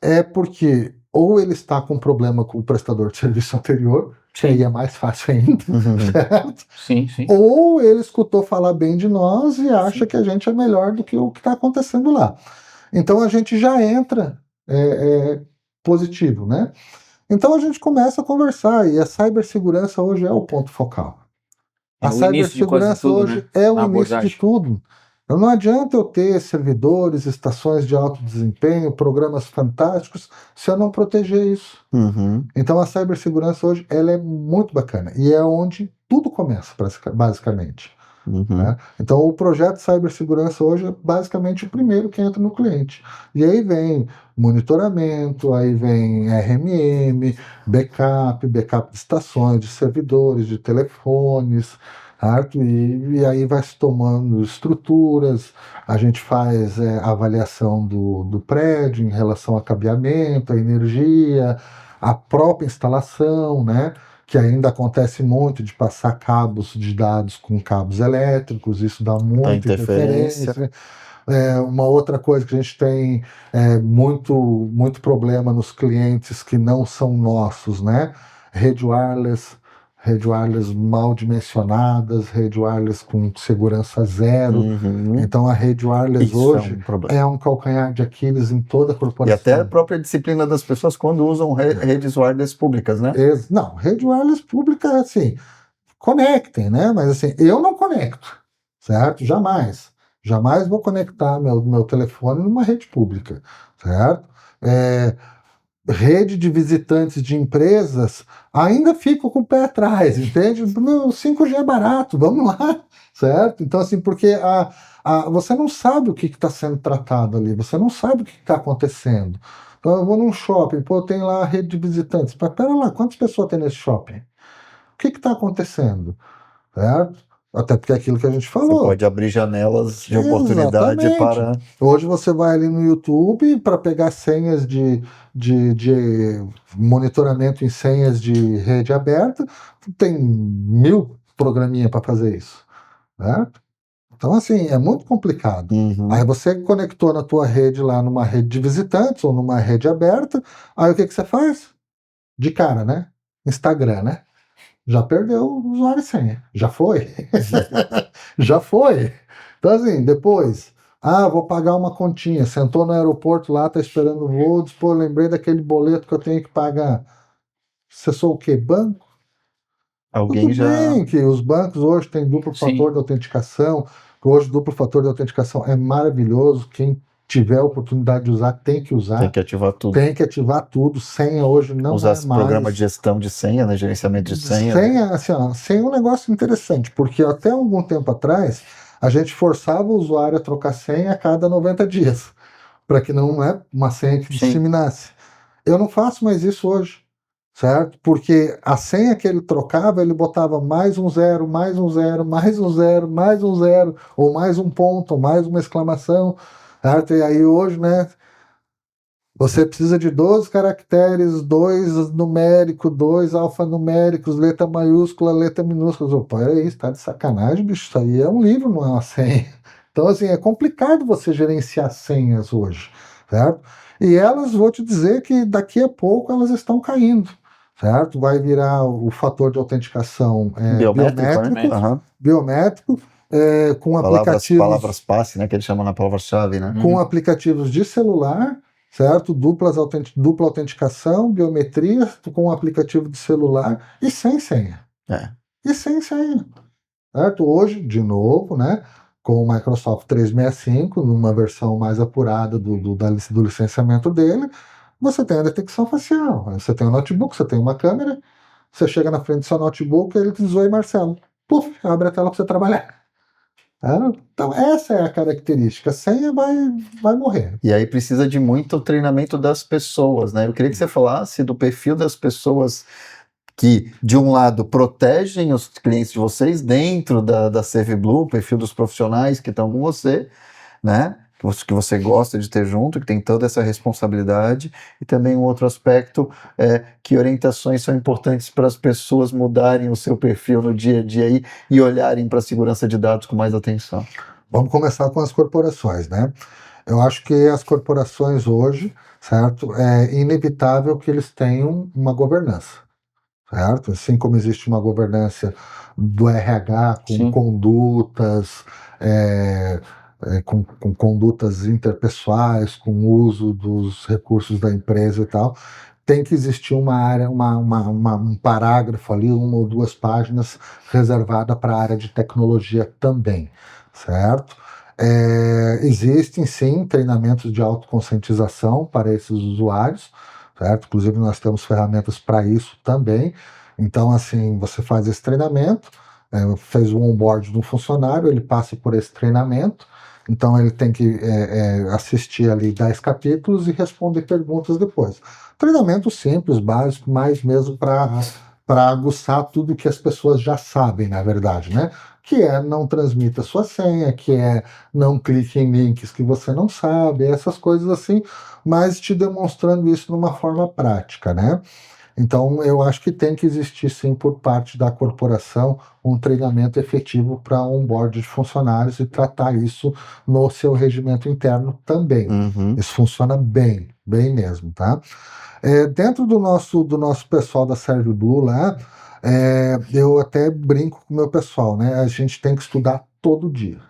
é porque ou ele está com problema com o prestador de serviço anterior, que aí é mais fácil ainda, certo? Sim, sim. Ou ele escutou falar bem de nós e acha que a gente é melhor do que o que está acontecendo lá. Então a gente já entra positivo, né? Então a gente começa a conversar e a cibersegurança hoje é o ponto focal. É A o início de quase cibersegurança tudo, hoje né? é o Na início de abordagem. tudo. Então, não adianta eu ter servidores, estações de alto desempenho, programas fantásticos, se eu não proteger isso. Uhum. Então a cibersegurança hoje ela é muito bacana e é onde tudo começa, basicamente. Uhum. Né? Então o projeto de cibersegurança hoje é basicamente o primeiro que entra no cliente. E aí vem monitoramento, aí vem RMM, backup de estações, de servidores, de telefones, certo? E aí vai se tomando estruturas, a gente faz a avaliação do prédio em relação a cabeamento, a energia, a própria instalação, né? Que ainda acontece muito de passar cabos de dados com cabos elétricos, isso dá muita interferência. Uma outra coisa que a gente tem muito problema nos clientes que não são nossos, né? Rede wireless mal dimensionadas, rede wireless com segurança zero. Uhum. Então a rede wireless Isso hoje é um problema. é um calcanhar de Aquiles em toda a corporação. E até a própria disciplina das pessoas quando usam redes wireless públicas, né? Não, rede wireless pública, assim, conectem, né? Mas assim, eu não conecto, certo? Jamais. Jamais vou conectar meu telefone numa rede pública, certo? Rede de visitantes de empresas, ainda fico com o pé atrás, entende? Meu 5G é barato, vamos lá, certo? Então, assim, porque você não sabe o que está sendo tratado ali, você não sabe o que está acontecendo. Então, eu vou num shopping, pô, tem lá a rede de visitantes, mas pera lá, quantas pessoas tem nesse shopping? O que está acontecendo? Certo? Até porque é aquilo que a gente falou. Você pode abrir janelas de oportunidade Exatamente. para... Hoje você vai ali no YouTube para pegar senhas de monitoramento em senhas de rede aberta, tem 1000 programinha para fazer isso. Certo? Então, assim, é muito complicado. Uhum. Aí você conectou na tua rede lá numa rede de visitantes ou numa rede aberta, aí o que você faz? De cara, né? Instagram, né? Já perdeu o usuário e senha. Já foi. Já foi. Então, assim, depois, vou pagar uma continha. Sentou no aeroporto lá, tá esperando o voo, diz, pô, lembrei daquele boleto que eu tenho que pagar. Acessou o quê? Banco? Alguém Tudo bem que os bancos hoje têm duplo fator de autenticação. Hoje, duplo fator de autenticação é maravilhoso. Quem tiver a oportunidade de usar, tem que usar. Tem que ativar tudo. Tem que ativar tudo. Senha hoje não usar é mais... programa de gestão de senha, né? Gerenciamento de senha. Senha, assim, senha é um negócio interessante, porque até algum tempo atrás, a gente forçava o usuário a trocar senha a cada 90 dias, para que não é uma senha que disseminasse. Eu não faço mais isso hoje, certo? Porque a senha que ele trocava, ele botava mais um zero, mais um zero, mais um zero, mais um zero, ou mais um ponto, ou mais uma exclamação, certo? E aí hoje, né, você precisa de 12 caracteres, 2 numéricos, 2 alfanuméricos, letra maiúscula, letra minúscula. Peraí, está de sacanagem, bicho, isso aí é um livro, não é uma senha. Então, assim, é complicado você gerenciar senhas hoje, certo? E elas, vou te dizer que daqui a pouco elas estão caindo, certo? Vai virar o fator de autenticação biométrico, com palavras passe, né, que eles chamam na palavra-chave, né? Com aplicativos de celular, certo? Dupla autenticação, biometria, com aplicativo de celular e sem senha. E sem senha, certo? Hoje, de novo, né, com o Microsoft 365, numa versão mais apurada do licenciamento dele, você tem a detecção facial. Você tem um notebook, você tem uma câmera, você chega na frente do seu notebook, ele diz: oi, Marcelo. Puf, abre a tela para você trabalhar. Então, essa é a característica. A senha vai morrer. E aí precisa de muito treinamento das pessoas, né? Eu queria que você falasse do perfil das pessoas que, de um lado, protegem os clientes de vocês dentro da ServiBlue, o perfil dos profissionais que estão com você, né? Que você gosta de ter junto, que tem toda essa responsabilidade, e também um outro aspecto que orientações são importantes para as pessoas mudarem o seu perfil no dia a dia aí, e olharem para a segurança de dados com mais atenção. Vamos começar com as corporações, né? Eu acho que as corporações hoje, certo, é inevitável que eles tenham uma governança, certo? Assim como existe uma governança do RH com Sim. condutas, com condutas interpessoais, com o uso dos recursos da empresa e tal, tem que existir uma área, um parágrafo ali, 1 ou 2 páginas reservada para a área de tecnologia também, certo? Existem sim treinamentos de autoconscientização para esses usuários, certo? Inclusive nós temos ferramentas para isso também. Então, assim, você faz esse treinamento, fez o onboard de um funcionário, ele passa por esse treinamento, então ele tem que assistir ali 10 capítulos e responder perguntas depois. Treinamento simples, básico, mas mesmo para aguçar tudo que as pessoas já sabem, na verdade, né? Que é não transmita sua senha, que é não clique em links que você não sabe, essas coisas assim, mas te demonstrando isso de uma forma prática, né? Então, eu acho que tem que existir, sim, por parte da corporação, um treinamento efetivo para onboard de funcionários e tratar isso no seu regimento interno também. Isso funciona bem, bem mesmo, tá? Dentro do nosso pessoal da ServiBlue lá, eu até brinco com o meu pessoal, né? A gente tem que estudar todo dia.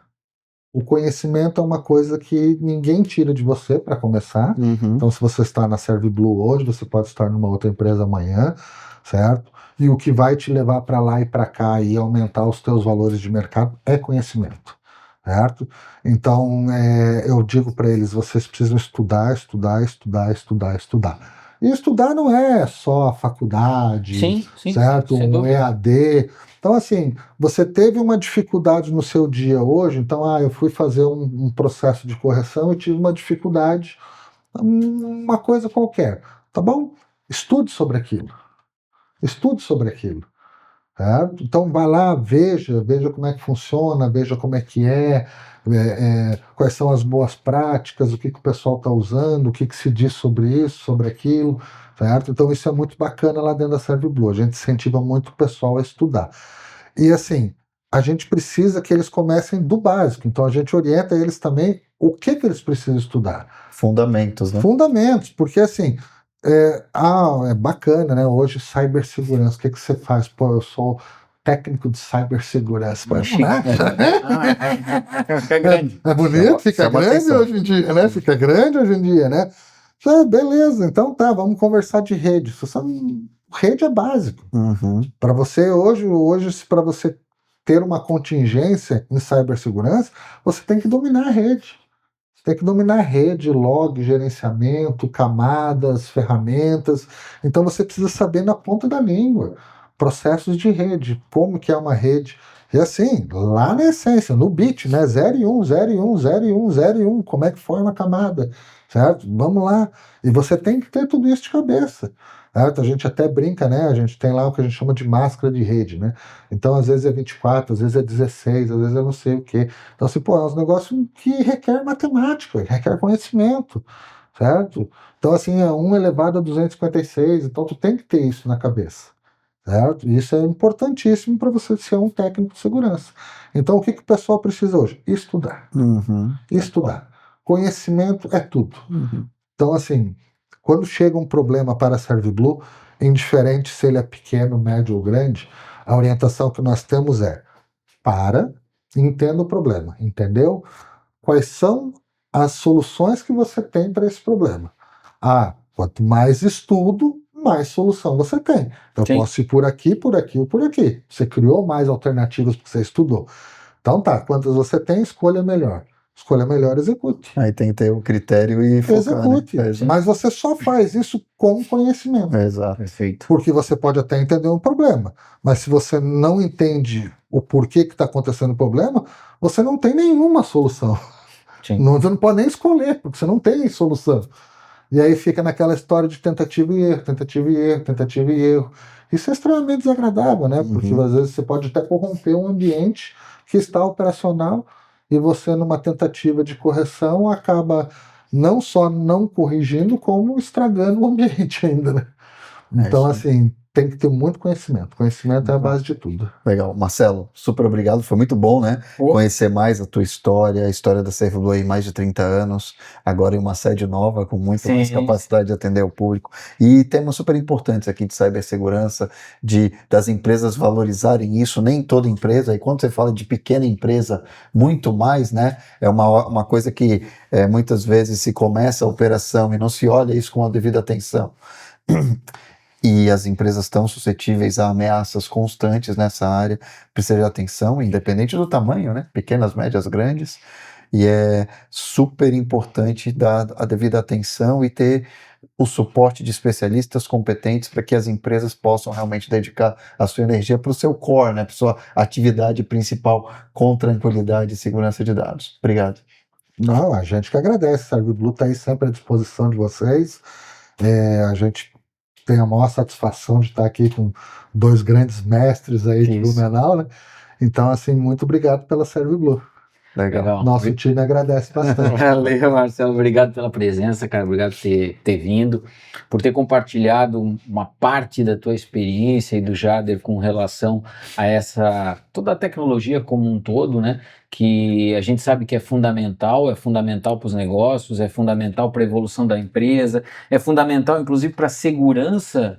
O conhecimento é uma coisa que ninguém tira de você, para começar. Então, se você está na ServiBlue hoje, você pode estar numa outra empresa amanhã, certo? E o que vai te levar para lá e para cá e aumentar os teus valores de mercado é conhecimento, certo? Então, eu digo para eles: vocês precisam estudar, estudar, estudar, estudar, estudar. E estudar não é só a faculdade, Sim, certo? sem Um dúvida. EAD. Então, assim, você teve uma dificuldade no seu dia hoje, então, eu fui fazer um processo de correção e tive uma dificuldade, uma coisa qualquer, tá bom? Estude sobre aquilo. Estude sobre aquilo. Certo? Então, vai lá, veja como é que funciona, veja como é que quais são as boas práticas, o que o pessoal está usando, o que se diz sobre isso, sobre aquilo, certo? Então, isso é muito bacana lá dentro da ServiBlue. A gente incentiva muito o pessoal a estudar. E, assim, a gente precisa que eles comecem do básico. Então, a gente orienta eles também o que eles precisam estudar. Fundamentos, né? Fundamentos, porque, assim, é bacana, né? Hoje, cibersegurança, o que você faz? Pô, eu sou técnico de cibersegurança. Fica grande. É bonito, fica Chama grande atenção. hoje em dia, né? Fica grande hoje em dia, né? Beleza, então tá, vamos conversar de rede. Rede é básico. Para você hoje, para você ter uma contingência em cibersegurança, você tem que dominar a rede. Você tem que dominar a rede, log, gerenciamento, camadas, ferramentas. Então você precisa saber na ponta da língua processos de rede, como que é uma rede. E assim, lá na essência, no bit, né? 0 e 1, 0 e 1, 0 e 1, 0 e 1, como é que forma a camada, certo? Vamos lá. E você tem que ter tudo isso de cabeça, certo? A gente até brinca, né? A gente tem lá o que a gente chama de máscara de rede, né? Então, às vezes é 24, às vezes é 16, às vezes é não sei o quê. Então, assim, pô, é um negócio que requer matemática, requer conhecimento, certo? Então, assim, é 1 elevado a 256, então tu tem que ter isso na cabeça, certo? Isso é importantíssimo para você ser um técnico de segurança. Então, o que o pessoal precisa hoje? Estudar. Estudar. Conhecimento é tudo. Então, assim, quando chega um problema para a ServiBlue, indiferente se ele é pequeno, médio ou grande, a orientação que nós temos é: entenda o problema, entendeu? Quais são as soluções que você tem para esse problema? Quanto mais estudo, mais solução você tem. Eu Sim. posso ir por aqui, por aqui ou por aqui. Você criou mais alternativas porque você estudou. Então tá, quantas você tem, escolha melhor. escolha melhor, execute. Aí tem que ter o critério e focar, Execute. né? Mas você só faz isso com conhecimento. Exato. Perfeito. Porque você pode até entender um problema, mas se você não entende o porquê que está acontecendo o problema, você não tem nenhuma solução. Sim. Você não pode nem escolher, porque você não tem solução. E aí fica naquela história de tentativa e erro, tentativa e erro, tentativa e erro. Isso é extremamente desagradável, né? Porque às vezes você pode até corromper um ambiente que está operacional e você, numa tentativa de correção, acaba não só não corrigindo, como estragando o ambiente ainda, né? Então, assim, tem que ter muito conhecimento. Conhecimento é a base de tudo. Legal. Marcelo, super obrigado. Foi muito bom, né? Conhecer mais a tua história, a história da ServiceBlue aí, mais de 30 anos, agora em uma sede nova, com muito mais capacidade de atender o público. E temas super importantes aqui de cibersegurança, das empresas valorizarem isso, nem toda empresa, e quando você fala de pequena empresa, muito mais, né? É uma coisa que muitas vezes se começa a operação e não se olha isso com a devida atenção. E as empresas estão suscetíveis a ameaças constantes nessa área, precisa de atenção, independente do tamanho, né? Pequenas, médias, grandes, e é super importante dar a devida atenção e ter o suporte de especialistas competentes para que as empresas possam realmente dedicar a sua energia para o seu core, né? Para a sua atividade principal com tranquilidade e segurança de dados. Obrigado. Não, a gente que agradece, a ServiceBlue está aí sempre à disposição de vocês. A gente tem a maior satisfação de estar aqui com dois grandes mestres aí de Blumenau, né? Então, assim, muito obrigado pela ServiceBlue. Legal. Nosso time agradece bastante. Valeu, Marcelo. Obrigado pela presença, cara. Obrigado por ter vindo, por ter compartilhado uma parte da tua experiência e do Jader com relação a toda a tecnologia como um todo, né? Que a gente sabe que é fundamental para os negócios, é fundamental para a evolução da empresa, é fundamental, inclusive, para a segurança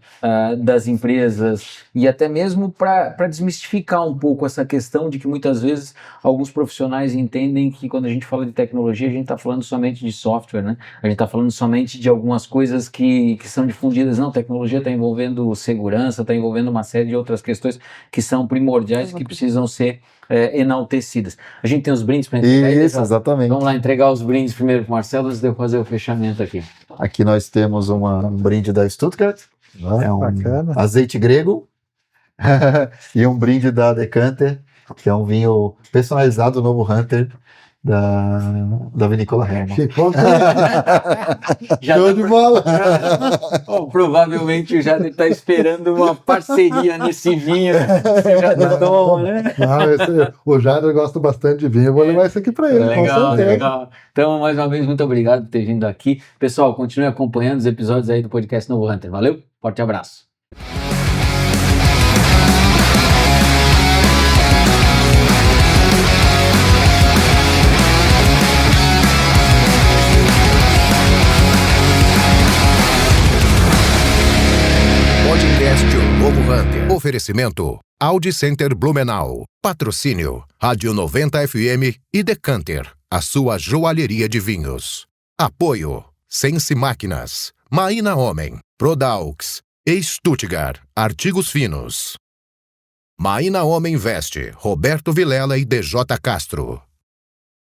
das empresas e até mesmo para desmistificar um pouco essa questão de que muitas vezes alguns profissionais entendem que quando a gente fala de tecnologia, a gente está falando somente de software, né? A gente está falando somente de algumas coisas que são difundidas. Não, tecnologia está envolvendo segurança, está envolvendo uma série de outras questões que são primordiais, que precisam ser enaltecidas. A gente tem os brindes para entregar. Isso, exatamente. Vamos lá entregar os brindes primeiro para o Marcelo, antes de eu fazer o fechamento aqui. Aqui nós temos um brinde da Stuttgart, é um bacana. azeite grego, e um brinde da Decanter, que é um vinho personalizado, novo Hunter, da Vinícola Hermann. Ficou Show de bola! Provavelmente o Jader está esperando uma parceria nesse vinho. Você já toma, né? Não, o Jader gosta bastante de vinho, eu vou levar isso aqui para ele, com certeza. Legal. Então, mais uma vez, muito obrigado por ter vindo aqui. Pessoal, continue acompanhando os episódios aí do podcast Novo Hunter. Valeu, forte abraço. Podcast O Novo Hunter. Oferecimento Audi Center Blumenau. Patrocínio Rádio 90 FM e Decanter, a sua joalheria de vinhos. Apoio Sense Máquinas, Maína Homem, Prodaux e Stuttgart Artigos Finos. Maína Homem Veste, Roberto Vilela e DJ Castro.